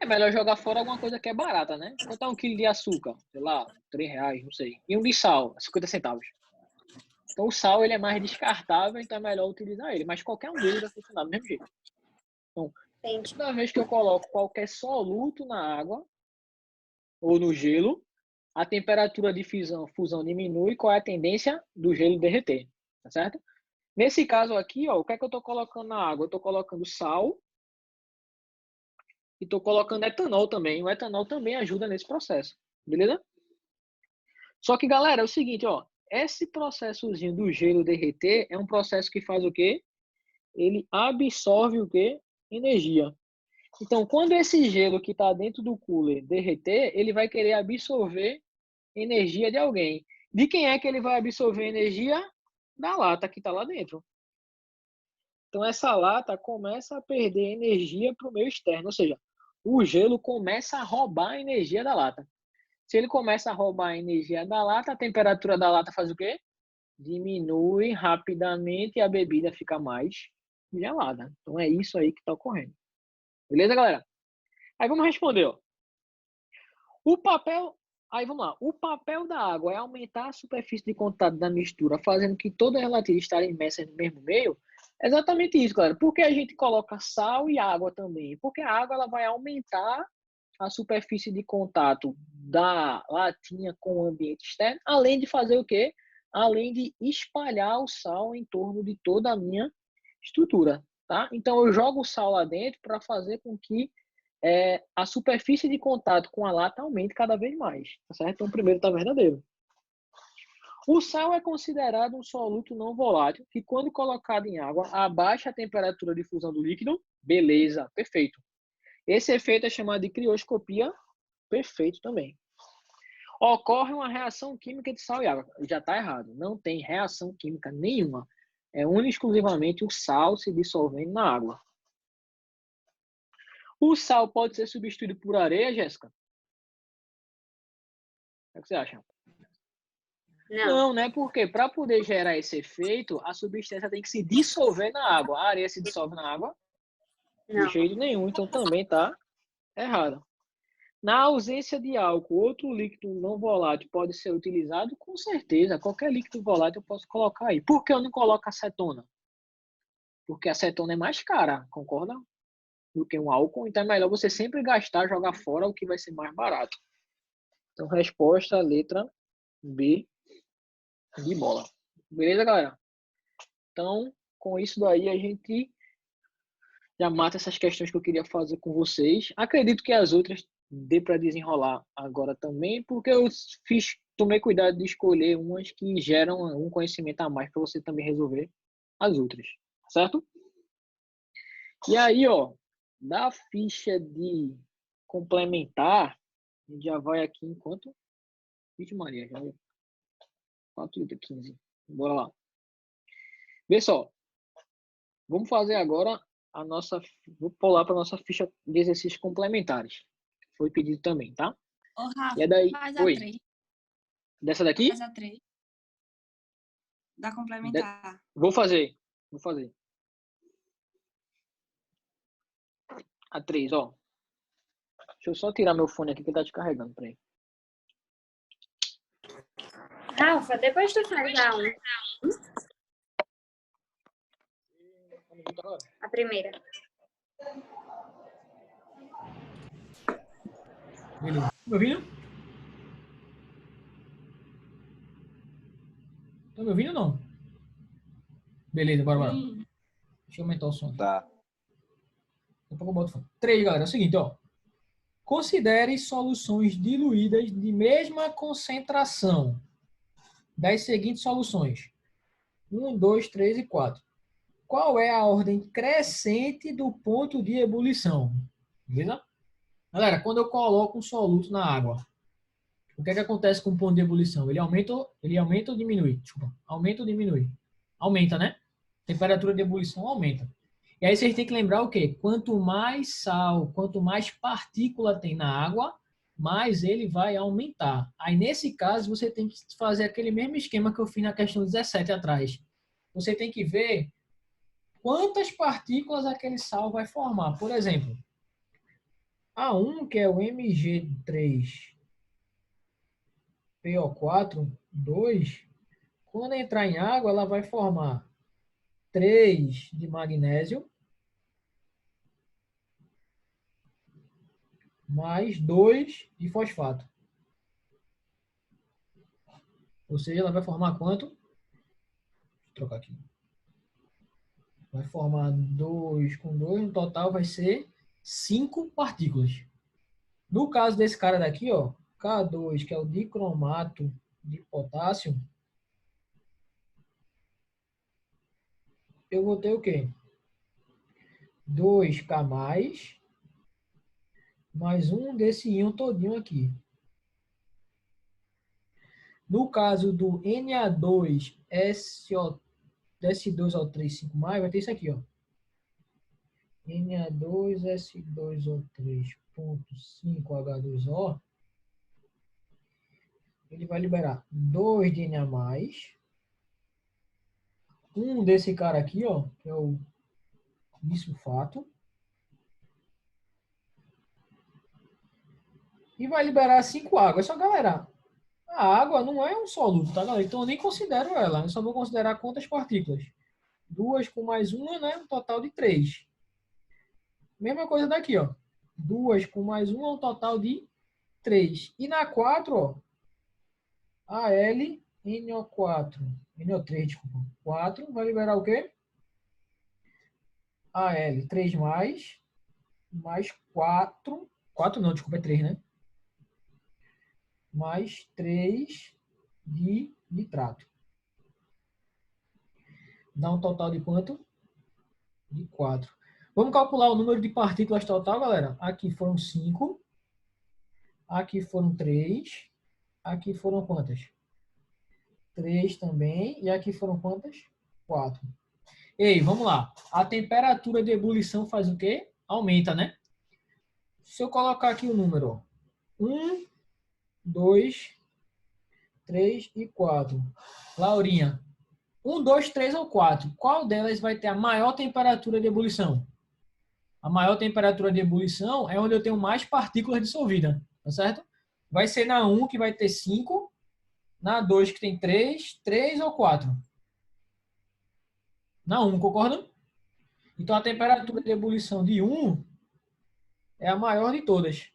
É melhor jogar fora alguma coisa que é barata, né? Quanto é um quilo de açúcar? Sei lá, R$3, não sei. E um de sal, 50 centavos. Então o sal ele é mais descartável, então é melhor utilizar ele. Mas qualquer um deles vai funcionar do mesmo jeito. Então, toda vez que eu coloco qualquer soluto na água ou no gelo, a temperatura de fusão diminui. Qual é a tendência do gelo derreter? Tá certo? Nesse caso aqui, ó, o que é que eu estou colocando na água? Eu estou colocando sal e estou colocando etanol também. O etanol também ajuda nesse processo, beleza? Só que, galera, é o seguinte, ó, esse processozinho do gelo derreter é um processo que faz o quê? Ele absorve o quê? Energia. Então, quando esse gelo que está dentro do cooler derreter, ele vai querer absorver energia de alguém. De quem é que ele vai absorver energia? Da lata que está lá dentro. Então, essa lata começa a perder energia para o meio externo, ou seja, o gelo começa a roubar a energia da lata. Se ele começa a roubar a energia da lata, a temperatura da lata faz o quê? diminui rapidamente e a bebida fica mais gelada. Então é isso aí que está ocorrendo. Beleza, galera? Aí vamos responder, ó. O papel, aí vamos lá. O papel da água é aumentar a superfície de contato da mistura, fazendo que toda a relativa estarem imersas no mesmo meio. É exatamente isso, galera. Por que a gente coloca sal e água também? Porque a água ela vai aumentar a superfície de contato da latinha com o ambiente externo, além de fazer o quê? Além de espalhar o sal em torno de toda a minha estrutura, tá? Então eu jogo o sal lá dentro para fazer com que a superfície de contato com a lata aumente cada vez mais, tá certo? Então, o primeiro está verdadeiro. O sal é considerado um soluto não volátil que, quando colocado em água, abaixa a temperatura de fusão do líquido. Beleza, perfeito. Esse efeito é chamado de crioscopia. Perfeito também. Ocorre uma reação química de sal e água. Já está errado. Não tem reação química nenhuma. É única e exclusivamente o sal se dissolvendo na água. O sal pode ser substituído por areia, Jéssica? O que você acha? Não, né? Porque para poder gerar esse efeito, a substância tem que se dissolver na água. A areia se dissolve na água? Não. De jeito nenhum. Então também está errado. Na ausência de álcool, outro líquido não volátil pode ser utilizado? Com certeza. Qualquer líquido volátil eu posso colocar aí. Por que eu não coloco acetona? Porque a acetona é mais cara, concorda? Do que um álcool. Então é melhor você sempre gastar, jogar fora o que vai ser mais barato. Então, resposta, letra B de bola. Beleza, galera? Então, com isso daí, a gente já mata essas questões que eu queria fazer com vocês. Acredito que as outras dê para desenrolar agora também, porque eu tomei cuidado de escolher umas que geram um conhecimento a mais para você também resolver as outras, certo? E aí, ó, da ficha de complementar, a gente já vai aqui enquanto... Vixe Maria, já 4h15. Bora lá. Vê só. Vamos fazer agora a nossa... Vou pular para a nossa ficha de exercícios complementares. Foi pedido também, tá? Ô, Rafa, E é daí... faz a Oi. 3. Dessa daqui? Faz a 3. Da complementar. Vou fazer. Vou fazer. A 3, ó. Deixa eu só tirar meu fone aqui que tá descarregando. Peraí. Rafa, depois tu faz a 1. A primeira. Beleza. Tá me ouvindo? Tá me ouvindo ou não? Beleza, bora. Deixa eu aumentar o som. Tá. Daqui a pouco eu boto o fone. 3, galera. É o seguinte, ó. Considere soluções diluídas de mesma concentração das seguintes soluções. 1, 2, 3 e 4. Qual é a ordem crescente do ponto de ebulição? Beleza? Galera, quando eu coloco um soluto na água, o que é que acontece com o ponto de ebulição? Ele aumenta ou diminui? Desculpa. Aumenta ou diminui? Aumenta, né? Temperatura de ebulição aumenta. E aí vocês têm que lembrar o quê? Quanto mais sal, quanto mais partícula tem na água, mais ele vai aumentar. Aí nesse caso você tem que fazer aquele mesmo esquema que eu fiz na questão 17 atrás. Você tem que ver quantas partículas aquele sal vai formar. Por exemplo, A1, que é o Mg3PO4, 2, quando entrar em água, ela vai formar 3 de magnésio mais 2 de fosfato. Ou seja, ela vai formar quanto? Deixa eu trocar aqui. Vai formar 2 com 2, no total vai ser 5 partículas. No caso desse cara daqui, ó, K2, que é o dicromato de potássio, eu vou ter o quê? 2K mais um desse íon todinho aqui. No caso do Na2SO2O3 5+, vai ter isso aqui, ó. Na2S2O3.5H2O, ele vai liberar 2 de Na+, um desse cara aqui, ó, que é o bisulfato. E vai liberar 5 águas. Só, galera, a água não é um soluto, tá, galera? Então eu nem considero ela. Eu só vou considerar quantas partículas? 2 com mais uma, né? Um total de 3. Mesma coisa daqui, ó. 2 com mais uma, um total de 3. E na 4, ó, AlNO4. NO3, desculpa. 4 vai liberar o quê? Al, 3 mais 4. 4 não, desculpa, é 3, né? Mais 3 de nitrato. Dá um total de quanto? De 4. Vamos calcular o número de partículas total, galera? Aqui foram 5. Aqui foram 3. Aqui foram quantas? 3 também. E aqui foram quantas? 4. Ei, vamos lá. A temperatura de ebulição faz o quê? Aumenta, né? Se eu colocar aqui o número, ó. 1, 2, 3 e 4. Laurinha, 1, 2, 3 ou 4. Qual delas vai ter a maior temperatura de ebulição? A maior temperatura de ebulição é onde eu tenho mais partículas dissolvidas, tá certo? Vai ser na 1 que vai ter 5, na 2 que tem 3, 3 ou 4. Na 1, concordam? Então a temperatura de ebulição de 1 é a maior de todas.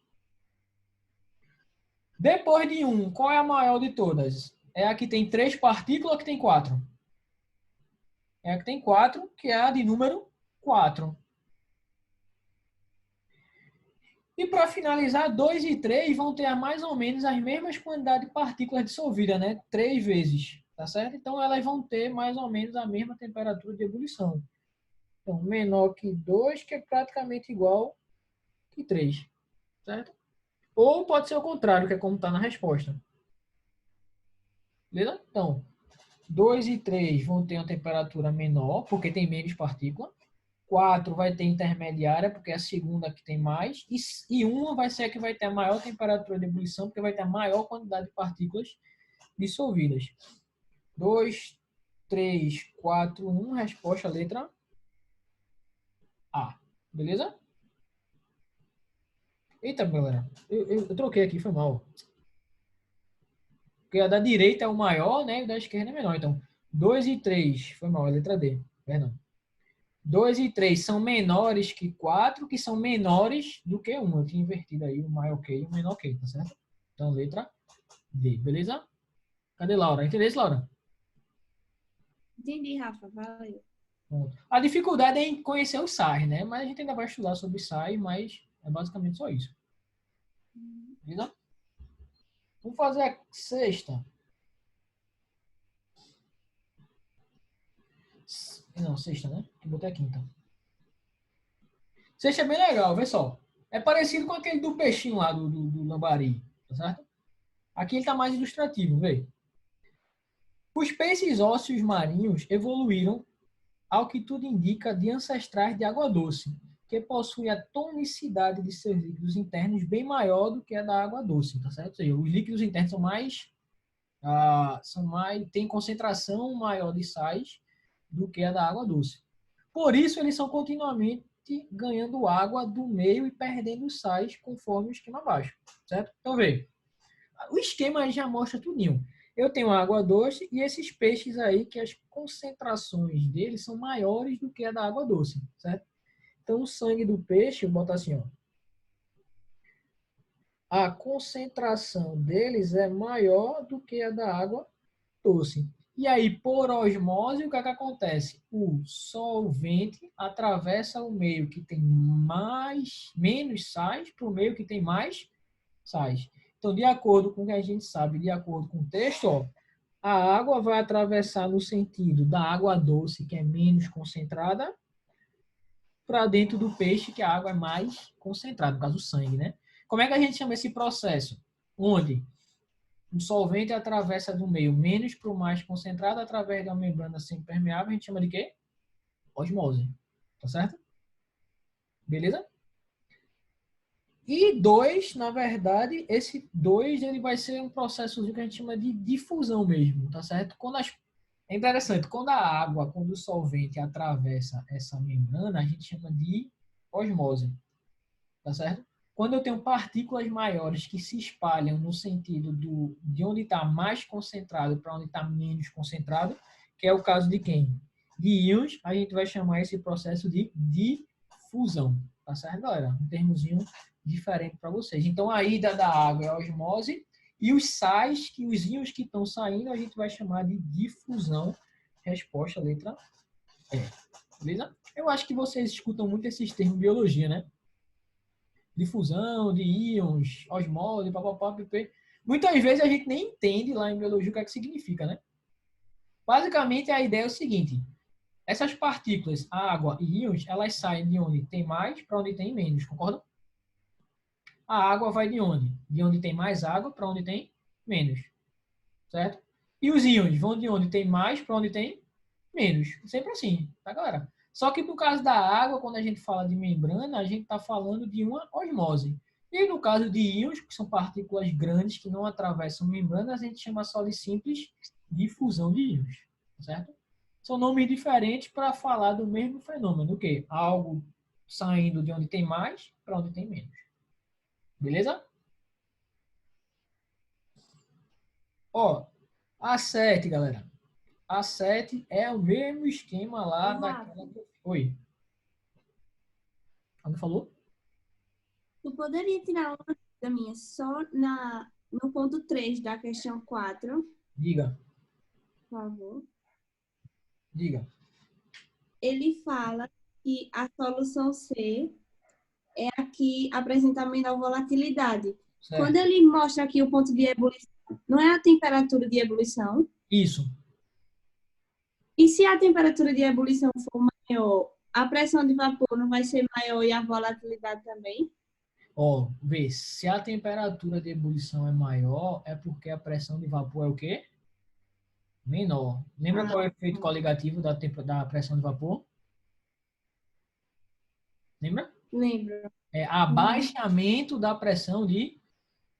Depois de 1, qual é a maior de todas? É a que tem 3 partículas ou a que tem 4? É a que tem 4, que é a de número 4. E para finalizar, 2 e 3 vão ter mais ou menos as mesmas quantidades de partículas dissolvidas, né? 3 vezes, tá certo? Então elas vão ter mais ou menos a mesma temperatura de ebulição. Então, menor que 2, que é praticamente igual que 3, certo? Ou pode ser o contrário, que é como está na resposta. Beleza? Então, 2 e 3 vão ter uma temperatura menor, porque tem menos partícula. 4 vai ter intermediária, porque é a segunda que tem mais. E 1 vai ser a que vai ter a maior temperatura de ebulição, porque vai ter a maior quantidade de partículas dissolvidas. 2, 3, 4, 1. Resposta, letra A. Beleza? Eita, galera. Eu troquei aqui, foi mal. Porque a da direita é o maior, né? E o da esquerda é menor. Então, 2 e 3. Foi mal, é letra D. Perdão. 2 e 3 são menores que 4, que são menores do que 1. Eu tinha invertido aí o maior que e o menor que, tá certo? Então, letra D, beleza? Cadê Laura? Entendeu, Laura? Entendi, Rafa. Valeu. Pronto. A dificuldade é em conhecer os sais, né? Mas a gente ainda vai estudar sobre sais, mas é basicamente só isso. Beleza? Vamos fazer a sexta. Não, sexta, né? Que botei a quinta. Sexta é bem legal, vê só. É parecido com aquele do peixinho lá, do lambari, tá certo? Aqui ele está mais ilustrativo, vê. Os peixes ósseos marinhos evoluíram, ao que tudo indica, de ancestrais de água doce, que possui a tonicidade de seus líquidos internos bem maior do que a da água doce, tá certo? Ou seja, os líquidos internos têm concentração maior de sais do que a da água doce. Por isso, eles são continuamente ganhando água do meio e perdendo sais conforme o esquema abaixo, certo? Então, vê. O esquema aí já mostra tudinho. Eu tenho água doce e esses peixes aí que as concentrações deles são maiores do que a da água doce, certo? Então, o sangue do peixe, eu boto assim, ó. A concentração deles é maior do que a da água doce. E aí, por osmose, o que é que acontece? O solvente atravessa o meio que tem menos sais para o meio que tem mais sais. Então, de acordo com o que a gente sabe, de acordo com o texto, ó, a água vai atravessar no sentido da água doce, que é menos concentrada, para dentro do peixe, que a água é mais concentrada, no caso, o sangue, né? Como é que a gente chama esse processo? Onde um solvente atravessa do meio menos para o mais concentrado através da membrana semipermeável, a gente chama de quê? Osmose. Tá certo? Beleza? E 2, na verdade, esse 2 ele vai ser um processo que a gente chama de difusão mesmo, tá certo? Quando É interessante, quando o solvente atravessa essa membrana, a gente chama de osmose, tá certo? Quando eu tenho partículas maiores que se espalham no sentido de onde está mais concentrado para onde está menos concentrado, que é o caso de quem? De íons, a gente vai chamar esse processo de difusão, tá certo, galera? Um termozinho diferente para vocês. Então, a ida da água é a osmose, e os sais, os íons que estão saindo, a gente vai chamar de difusão. Resposta, letra E. Beleza? Eu acho que vocês escutam muito esses termos de biologia, né? Difusão de íons, osmose, papapá, pp. Muitas vezes a gente nem entende lá em biologia o que é que significa, né? Basicamente, a ideia é o seguinte. Essas partículas, água e íons, elas saem de onde tem mais para onde tem menos, concorda? A água vai de onde? De onde tem mais água para onde tem menos, certo? E os íons vão de onde tem mais para onde tem menos. Sempre assim, tá, galera? Só que no caso da água, quando a gente fala de membrana, a gente está falando de uma osmose. E no caso de íons, que são partículas grandes que não atravessam membranas, a gente chama só de simples difusão de íons, certo? São nomes diferentes para falar do mesmo fenômeno, o quê? Algo saindo de onde tem mais para onde tem menos. Beleza? Ó, A7, galera. A7 é o mesmo esquema lá daquela... Oi. Alguém falou? Tu poderia tirar uma dúvida minha só no ponto 3 da questão 4, Diga. por favor. Diga. Ele fala que a solução C é a que apresenta a menor volatilidade. Certo. Quando ele mostra aqui o ponto de ebulição, não é a temperatura de ebulição? Isso. E se a temperatura de ebulição for maior, a pressão de vapor não vai ser maior e a volatilidade também? Ó, vê, se a temperatura de ebulição é maior, é porque a pressão de vapor é o quê? Menor. Lembra qual é o efeito coligativo da pressão de vapor? Lembra? Lembro. É abaixamento da pressão de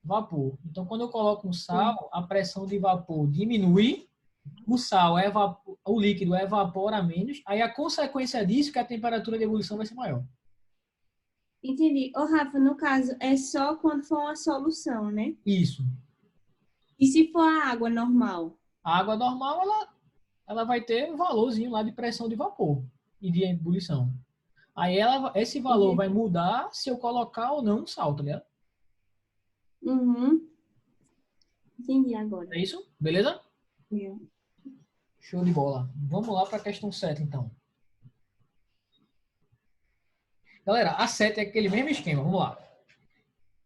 vapor. Então, quando eu coloco um sal, a pressão de vapor diminui, o líquido evapora menos, aí a consequência disso é que a temperatura de ebulição vai ser maior. Entendi. Ô, Rafa, no caso, é só quando for uma solução, né? Isso. E se for a água normal? A água normal, ela vai ter um valorzinho lá de pressão de vapor e de ebulição. Aí esse valor vai mudar se eu colocar ou não um sal, tá ligado? Uhum. Entendi agora. É isso? Beleza? É. Show de bola. Vamos lá para a questão 7, então. Galera, a 7 é aquele mesmo esquema. Vamos lá.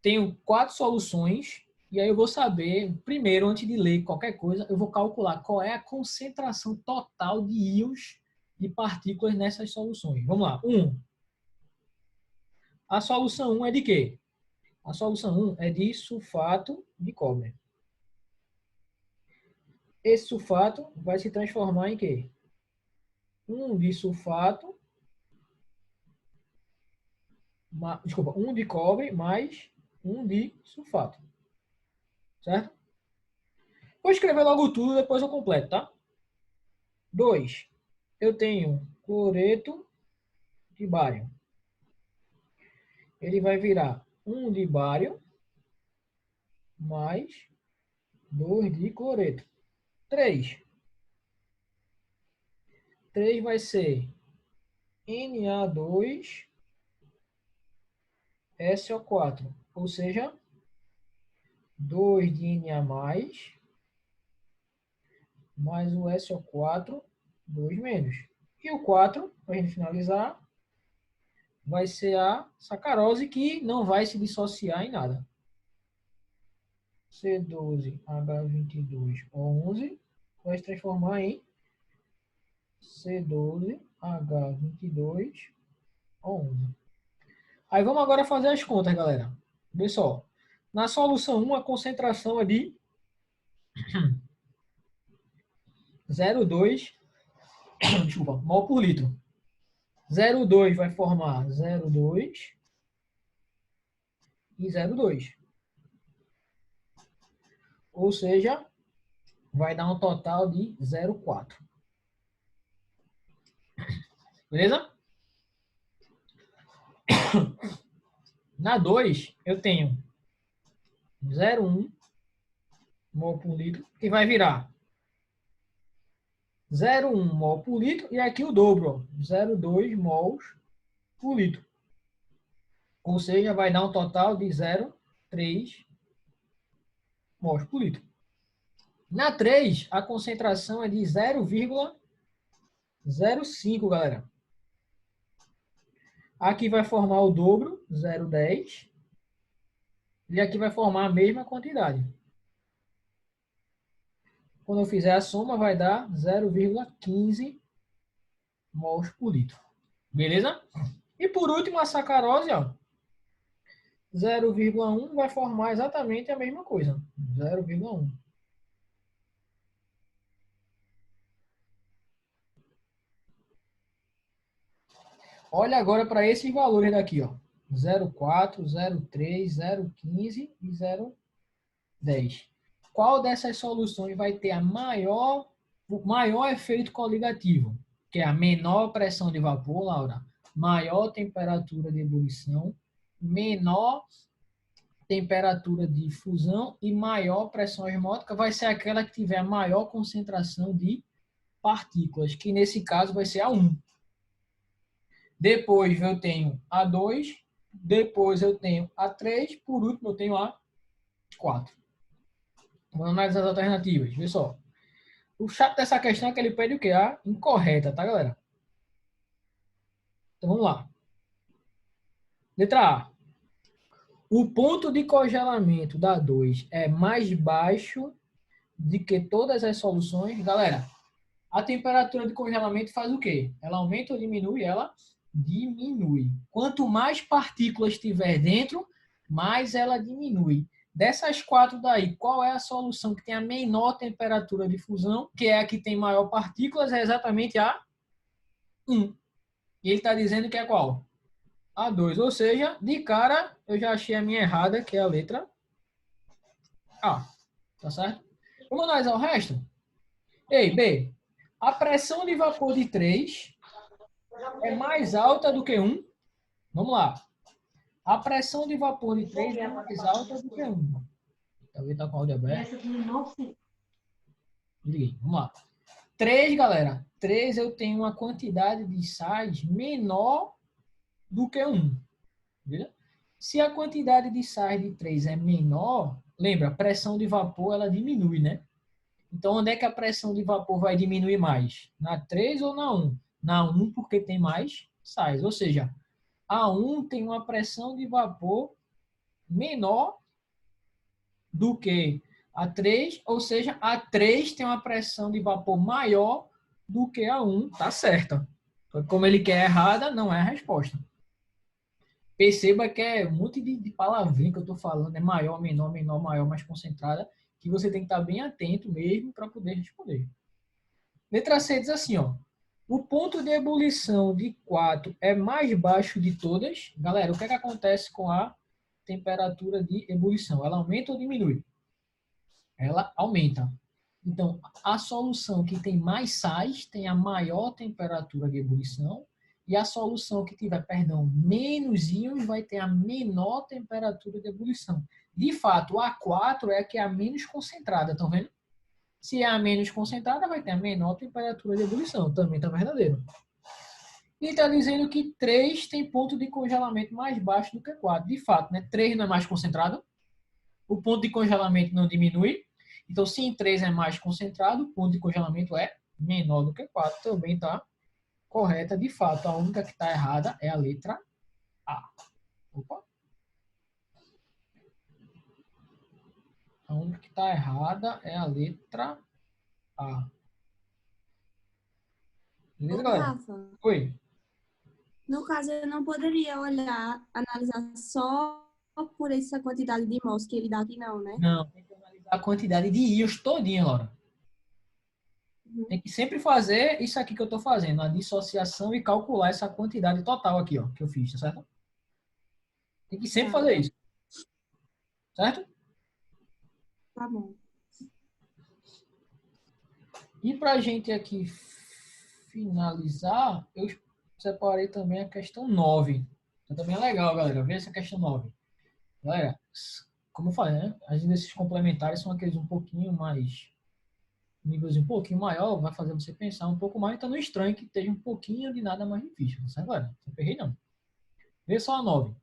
Tenho 4 soluções e aí eu vou saber, primeiro, antes de ler qualquer coisa, eu vou calcular qual é a concentração total de íons de partículas nessas soluções. Vamos lá. 1. A solução 1 é de quê? A solução 1 é de sulfato de cobre. Esse sulfato vai se transformar em quê? 1 de sulfato, desculpa, 1 de cobre mais 1 de sulfato. Certo? Vou escrever logo tudo, depois eu completo, tá? 2. Eu tenho cloreto de bário. Ele vai virar 1 de bário mais 2 de cloreto. 3. 3 vai ser Na2 SO4, ou seja, 2 de Na mais o SO4, 2 menos. E o 4, para a gente finalizar, vai ser a sacarose, que não vai se dissociar em nada. C12H22O11 vai se transformar em C12H22O11. Aí vamos agora fazer as contas, galera. Vê só. Na solução 1, a concentração é de 0,2 desculpa, mol por litro. 0,2 vai formar 0,2 e 0,2. Ou seja, vai dar um total de 0,4. Beleza? Na 2, eu tenho 0,1 mol por litro, que vai virar 0,1 mol por litro, e aqui o dobro, 0,2 mols por litro. Ou seja, vai dar um total de 0,3 mols por litro. Na 3, a concentração é de 0,05, galera. Aqui vai formar o dobro, 0,10. E aqui vai formar a mesma quantidade. Quando eu fizer a soma, vai dar 0,15 mols por litro. Beleza? E por último, a sacarose, ó. 0,1 vai formar exatamente a mesma coisa. 0,1. Olha agora para esses valores daqui, ó. 0,4, 0,3, 0,15 e 0,10. Qual dessas soluções vai ter o maior efeito coligativo? Que é a menor pressão de vapor, Laura, maior temperatura de ebulição, menor temperatura de fusão e maior pressão osmótica vai ser aquela que tiver a maior concentração de partículas, que nesse caso vai ser a 1. Depois eu tenho a 2, depois eu tenho a 3, por último eu tenho a 4. Vamos analisar as alternativas. Vê só. O chato dessa questão é que ele pede o quê? A incorreta, tá, galera? Então vamos lá. Letra A. O ponto de congelamento da 2 é mais baixo do que todas as soluções. Galera, a temperatura de congelamento faz o quê? Ela aumenta ou diminui? Ela diminui. Quanto mais partículas tiver dentro, mais ela diminui. Dessas 4 daí, qual é a solução que tem a menor temperatura de fusão, que é a que tem maior partículas? É exatamente a 1. E ele está dizendo que é qual? A 2. Ou seja, de cara, eu já achei a minha errada, que é a letra A. Tá certo? Vamos analisar o resto? Ei, B. A pressão de vapor de 3 é mais alta do que 1? Vamos lá. A pressão de vapor de 3 é mais alta do que 1. Talvez tá com o áudio aberto. Liguei. Vamos lá. 3, galera. 3 eu tenho uma quantidade de sais menor do que 1. Beleza? Se a quantidade de sais de 3 é menor, lembra, a pressão de vapor ela diminui, né? Então, onde é que a pressão de vapor vai diminuir mais? Na 3 ou na 1? Na 1 porque tem mais sais. Ou seja, a 1 tem uma pressão de vapor menor do que a 3, ou seja, a 3 tem uma pressão de vapor maior do que a 1, tá certa. Como ele quer errada, não é a resposta. Perceba que é um monte de palavrinha que eu estou falando, é maior, menor, menor, maior, mais concentrada, que você tem que estar bem atento mesmo para poder responder. Letra C diz assim, ó. O ponto de ebulição de 4 é mais baixo de todas. Galera, o que é que acontece com a temperatura de ebulição? Ela aumenta ou diminui? Ela aumenta. Então, a solução que tem mais sais tem a maior temperatura de ebulição e a solução que tiver, menos íons vai ter a menor temperatura de ebulição. De fato, a 4 é a que é a menos concentrada, estão vendo? Se é a menos concentrada, vai ter a menor temperatura de ebulição. Também está verdadeiro. E está dizendo que 3 tem ponto de congelamento mais baixo do que 4. De fato, né? 3 não é mais concentrado. O ponto de congelamento não diminui. Então, se em 3 é mais concentrado, o ponto de congelamento é menor do que 4. Também está correta. De fato, a única que está errada é a letra A. Opa. A única que está errada é a letra A. Beleza, galera? Rafa, Oi. no caso, eu não poderia olhar, analisar só por essa quantidade de mols que ele dá aqui, não, né? Não, tem que analisar a quantidade de íons todinha, Laura. Tem que sempre fazer isso aqui que eu estou fazendo, a dissociação e calcular essa quantidade total aqui, ó, que eu fiz, tá certo? Tem que sempre fazer isso. Certo? Tá bom. E para a gente aqui finalizar, eu separei também a questão 9. Então, também é legal, galera. Vê essa questão 9. Galera, como eu falei, né? As exercícios complementares são aqueles um pouquinho mais... níveis um pouquinho maior, vai fazer você pensar um pouco mais. Então, não é estranho que esteja um pouquinho de nada mais difícil. Não sabe, galera? Não peguei, não. Vê só a 9.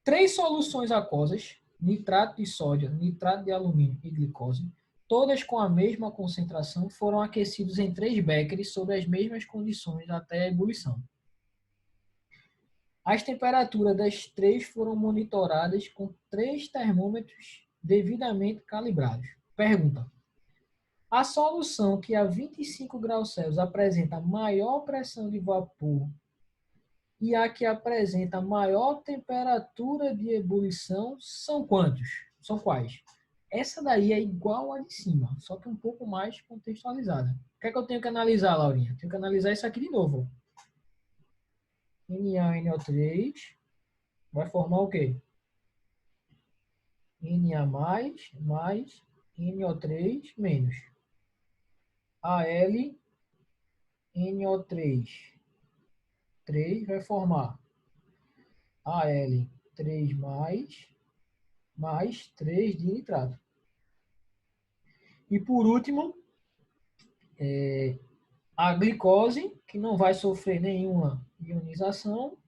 3 soluções aquosas, nitrato de sódio, nitrato de alumínio e glicose, todas com a mesma concentração, foram aquecidos em 3 becquerels sob as mesmas condições até a ebulição. As temperaturas das 3 foram monitoradas com 3 termômetros devidamente calibrados. Pergunta: a solução que a 25 graus Celsius apresenta maior pressão de vapor e a que apresenta maior temperatura de ebulição são quantos? São quais? Essa daí é igual a de cima, só que um pouco mais contextualizada. O que é que eu tenho que analisar, Laurinha? Tenho que analisar isso aqui de novo. NaNO3 vai formar o quê? Na mais NO3 menos. Al NO3 vai formar Al3 mais 3 de nitrato. E por último, a glicose, que não vai sofrer nenhuma ionização,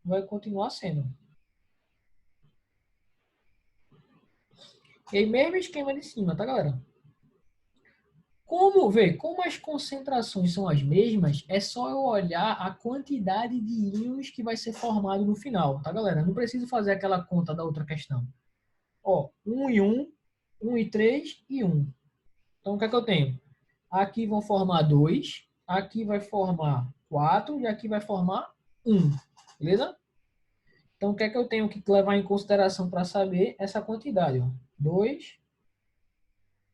vai continuar sendo. E aí, mesmo esquema de cima, tá, galera? Como as concentrações são as mesmas, é só eu olhar a quantidade de íons que vai ser formado no final, tá, galera? Não preciso fazer aquela conta da outra questão. Ó, 1 e 1, 1 e 3 e 1. Então, o que é que eu tenho? Aqui vão formar 2, aqui vai formar 4 e aqui vai formar 1. Beleza? Então, o que é que eu tenho que levar em consideração para saber essa quantidade? Ó? 2,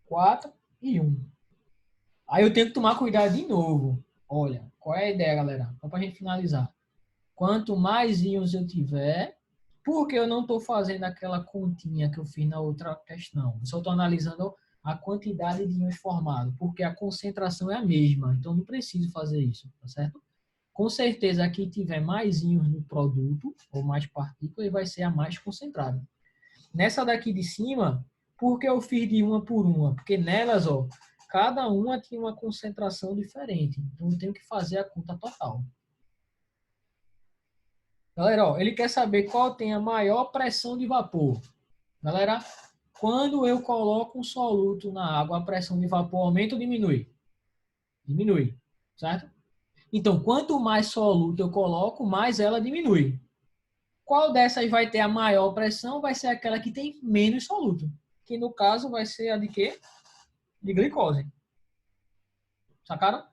4 e 1. Aí eu tenho que tomar cuidado de novo. Olha, qual é a ideia, galera? Só para a gente finalizar. Quanto mais íons eu tiver, porque eu não estou fazendo aquela continha que eu fiz na outra questão. Eu só estou analisando a quantidade de íons formados, porque a concentração é a mesma. Então, não preciso fazer isso, tá certo? Com certeza, aqui tiver mais íons no produto, ou mais partículas, vai ser a mais concentrada. Nessa daqui de cima, por que eu fiz de uma por uma? Porque nelas, ó, cada uma tinha uma concentração diferente. Então, eu tenho que fazer a conta total. Galera, ó, ele quer saber qual tem a maior pressão de vapor. Galera, quando eu coloco um soluto na água, a pressão de vapor aumenta ou diminui? Diminui, certo? Então, quanto mais soluto eu coloco, mais ela diminui. Qual dessas vai ter a maior pressão? Vai ser aquela que tem menos soluto. Que no caso vai ser a de quê? De glicose. Sacaram?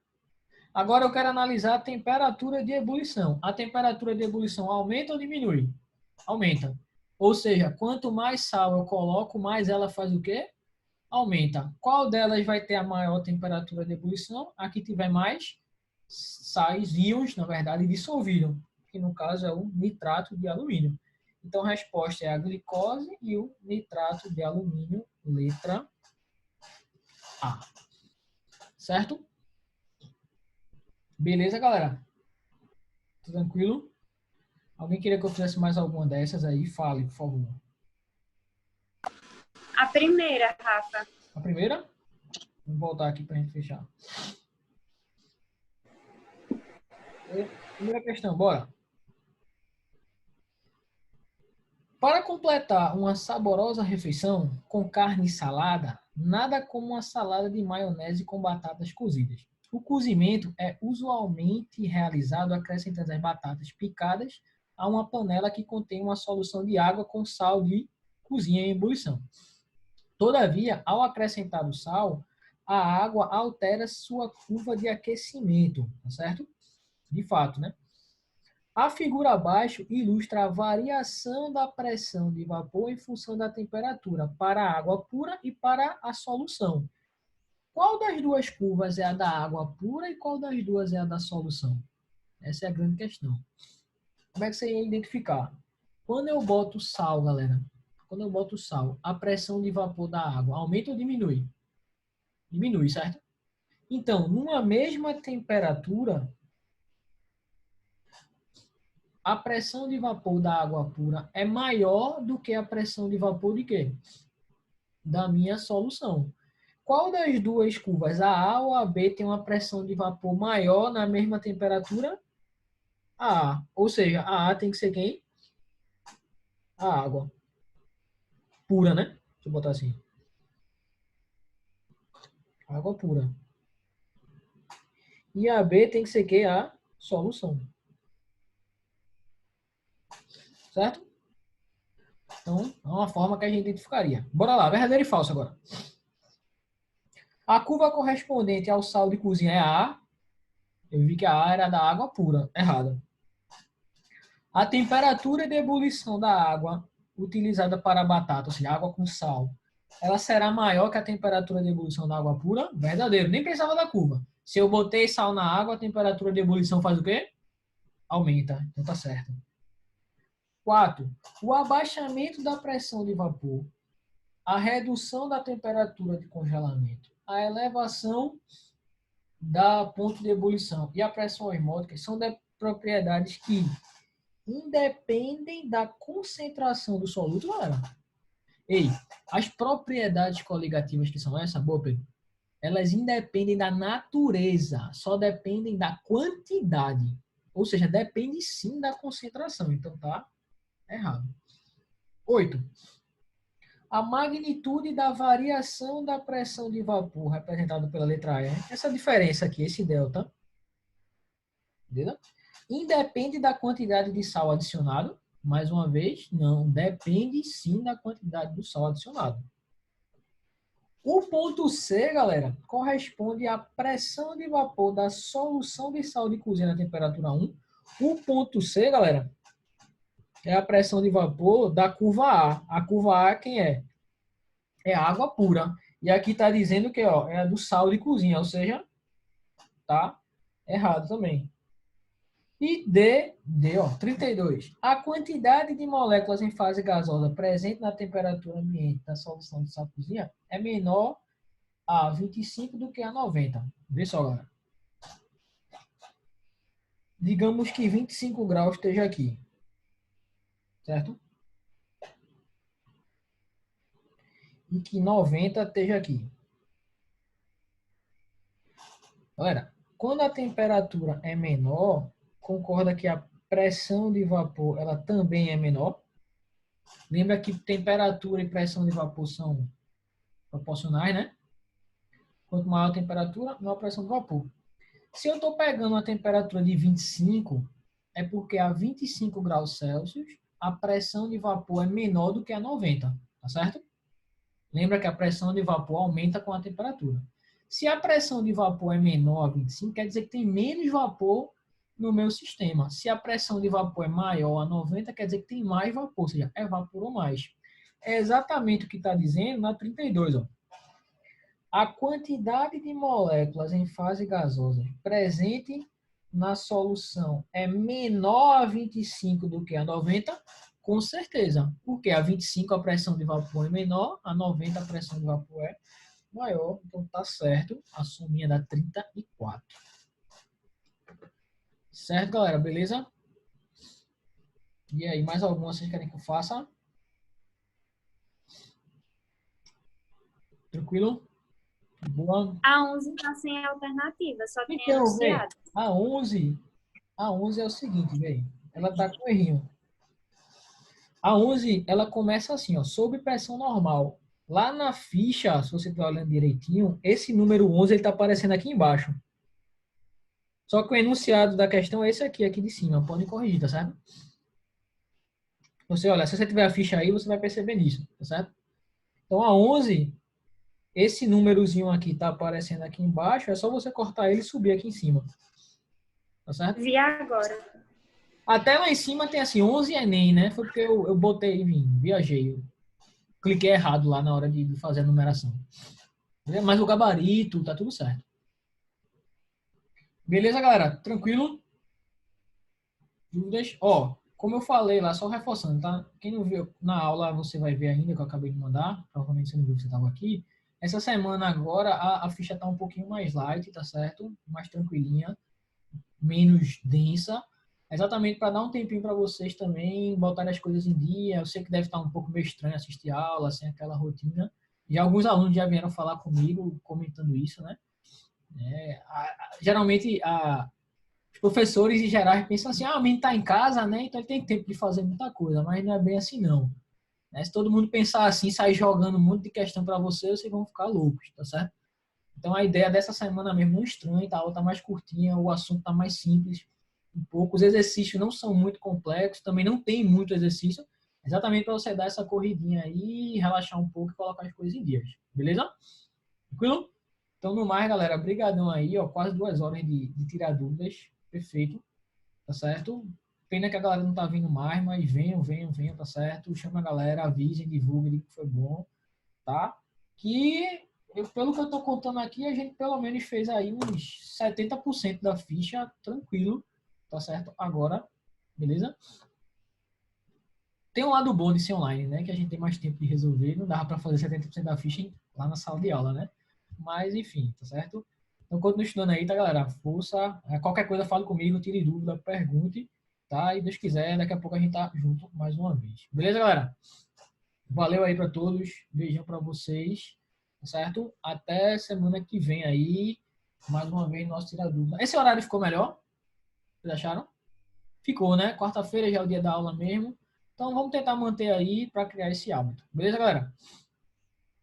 Agora eu quero analisar a temperatura de ebulição. A temperatura de ebulição aumenta ou diminui? Aumenta. Ou seja, quanto mais sal eu coloco, mais ela faz o quê? Aumenta. Qual delas vai ter a maior temperatura de ebulição? A que tiver mais sais, íons, na verdade, dissolvidos. Que no caso é o nitrato de alumínio. Então a resposta é a glicose e o nitrato de alumínio, letra A. Certo? Beleza, galera? Tudo tranquilo? Alguém queria que eu fizesse mais alguma dessas aí? Fale, por favor. A primeira, Rafa. A primeira? Vamos voltar aqui para a gente fechar. Primeira questão, bora. Para completar uma saborosa refeição com carne e salada, nada como uma salada de maionese com batatas cozidas. O cozimento é usualmente realizado acrescentando as batatas picadas a uma panela que contém uma solução de água com sal de cozinha em ebulição. Todavia, ao acrescentar o sal, a água altera sua curva de aquecimento, tá certo? De fato, né? A figura abaixo ilustra a variação da pressão de vapor em função da temperatura para a água pura e para a solução. Qual das duas curvas é a da água pura e qual das duas é a da solução? Essa é a grande questão. Como é que você ia identificar? Quando eu boto sal, galera, quando eu boto sal, a pressão de vapor da água aumenta ou diminui? Diminui, certo? Então, numa mesma temperatura, a pressão de vapor da água pura é maior do que a pressão de vapor de quê? Da minha solução. Qual das duas curvas, a A ou a B, tem uma pressão de vapor maior na mesma temperatura? A A. Ou seja, a A tem que ser quem? A água pura, né? Deixa eu botar assim. Água pura. E a B tem que ser que a solução. Certo? Então, é uma forma que a gente identificaria. Bora lá, verdadeiro e falso agora. A curva correspondente ao sal de cozinha é a A. Eu vi que a A era da água pura. Errada. A temperatura de ebulição da água utilizada para a batata, ou seja, água com sal, ela será maior que a temperatura de ebulição da água pura? Verdadeiro. Nem pensava da curva. Se eu botei sal na água, a temperatura de ebulição faz o quê? Aumenta. Então tá certo. 4. O abaixamento da pressão de vapor, a redução da temperatura de congelamento, a elevação da ponto de ebulição e a pressão osmótica são propriedades que independem da concentração do soluto, galera. Ei, as propriedades coligativas que são essas, boa, Pedro, elas independem da natureza, só dependem da quantidade. Ou seja, depende sim da concentração. Então tá errado. 8. A magnitude da variação da pressão de vapor, representada pela letra E, essa diferença aqui, esse delta, entendeu? Independe da quantidade de sal adicionado. Mais uma vez, não. Depende sim da quantidade do sal adicionado. O ponto C, galera, corresponde à pressão de vapor da solução de sal de cozinha na temperatura 1. O ponto C, galera, é a pressão de vapor da curva A. A curva A quem é? É a água pura. E aqui está dizendo que ó, é a do sal de cozinha, ou seja, tá errado também. E D, ó, 32. A quantidade de moléculas em fase gasosa presente na temperatura ambiente da solução de sal de cozinha é menor a 25 do que a 90. Vê só, galera. Digamos que 25 graus esteja aqui. Certo? E que 90 esteja aqui. Galera, quando a temperatura é menor, concorda que a pressão de vapor ela também é menor. Lembra que temperatura e pressão de vapor são proporcionais, né? Quanto maior a temperatura, maior a pressão de vapor. Se eu estou pegando uma temperatura de 25, é porque a 25 graus Celsius a pressão de vapor é menor do que a 90, tá certo? Lembra que a pressão de vapor aumenta com a temperatura. Se a pressão de vapor é menor a 25, quer dizer que tem menos vapor no meu sistema. Se a pressão de vapor é maior a 90, quer dizer que tem mais vapor, ou seja, evaporou mais. É exatamente o que está dizendo na 32. Ó. A quantidade de moléculas em fase gasosa presente na solução é menor a 25 do que a 90, com certeza. Porque a 25 a pressão de vapor é menor, a 90 a pressão de vapor é maior. Então tá certo, a sominha dá 34. Certo, galera? Beleza? E aí, mais alguma vocês querem que eu faça? Tranquilo? Boa. A 11 está sem alternativa, só tem Então, enunciado. a 11 é o seguinte, velho. Ela tá com errinho. A 11, ela começa assim, ó, sob pressão normal. Lá na ficha, se você estiver olhando direitinho, esse número 11 ele tá aparecendo aqui embaixo. Só que o enunciado da questão é esse aqui de cima. Podem corrigir, tá certo? Você olha, se você tiver a ficha aí, você vai perceber nisso, tá certo? Então, a 11, esse númerozinho aqui tá aparecendo aqui embaixo, é só você cortar ele e subir aqui em cima. Tá certo? Vi agora. Até lá em cima tem assim, 11 Enem, né? Foi porque eu botei, enfim, viajei. Eu cliquei errado lá na hora de fazer a numeração. Mas o gabarito, tá tudo certo. Beleza, galera? Tranquilo? Dúvidas? Ó, como eu falei lá, só reforçando, tá? Quem não viu na aula, você vai ver ainda, que eu acabei de mandar. Provavelmente você não viu que você estava aqui. Essa semana agora, a ficha tá um pouquinho mais light, tá certo? Mais tranquilinha, menos densa. exatamente para dar um tempinho para vocês também botarem as coisas em dia. Eu sei que deve estar um pouco meio estranho assistir aula, sem aquela rotina. E alguns alunos já vieram falar comigo, comentando isso, né? Geralmente, os professores em geral pensam assim, o menino está em casa, né? Então ele tem tempo de fazer muita coisa, mas não é bem assim, não. Né? Se todo mundo pensar assim, sair jogando um monte de questão para vocês vão ficar loucos, tá certo? Então a ideia dessa semana mesmo não estranha, tá? A aula tá mais curtinha, o assunto tá mais simples, um pouco. Os exercícios não são muito complexos, também não tem muito exercício, exatamente para você dar essa corridinha aí, relaxar um pouco e colocar as coisas em dias, beleza? Tranquilo? Então, no mais, galera, brigadão aí, ó, quase 2 horas de tirar dúvidas, perfeito, tá certo? Pena que a galera não tá vindo mais, mas venham, tá certo? Chama a galera, avisem, divulguem que foi bom, tá? Que, pelo que eu tô contando aqui, a gente pelo menos fez aí uns 70% da ficha, tranquilo, tá certo? Agora, beleza? Tem um lado bom de ser online, né? Que a gente tem mais tempo de resolver, não dava para fazer 70% da ficha lá na sala de aula, né? Mas, enfim, tá certo? Então, continue estudando aí, tá, galera? Força. Qualquer coisa, fale comigo, tire dúvida, pergunte, tá? E Deus quiser, daqui a pouco a gente tá junto mais uma vez. Beleza, galera? Valeu aí para todos. Beijão para vocês, tá certo? Até semana que vem aí, mais uma vez, nosso Tira Dúvida. Esse horário ficou melhor? Vocês acharam? Ficou, né? Quarta-feira já é o dia da aula mesmo. Então, vamos tentar manter aí para criar esse hábito. Beleza, galera?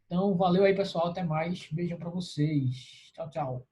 Então, valeu aí, pessoal. Até mais. Beijão para vocês. Tchau, tchau.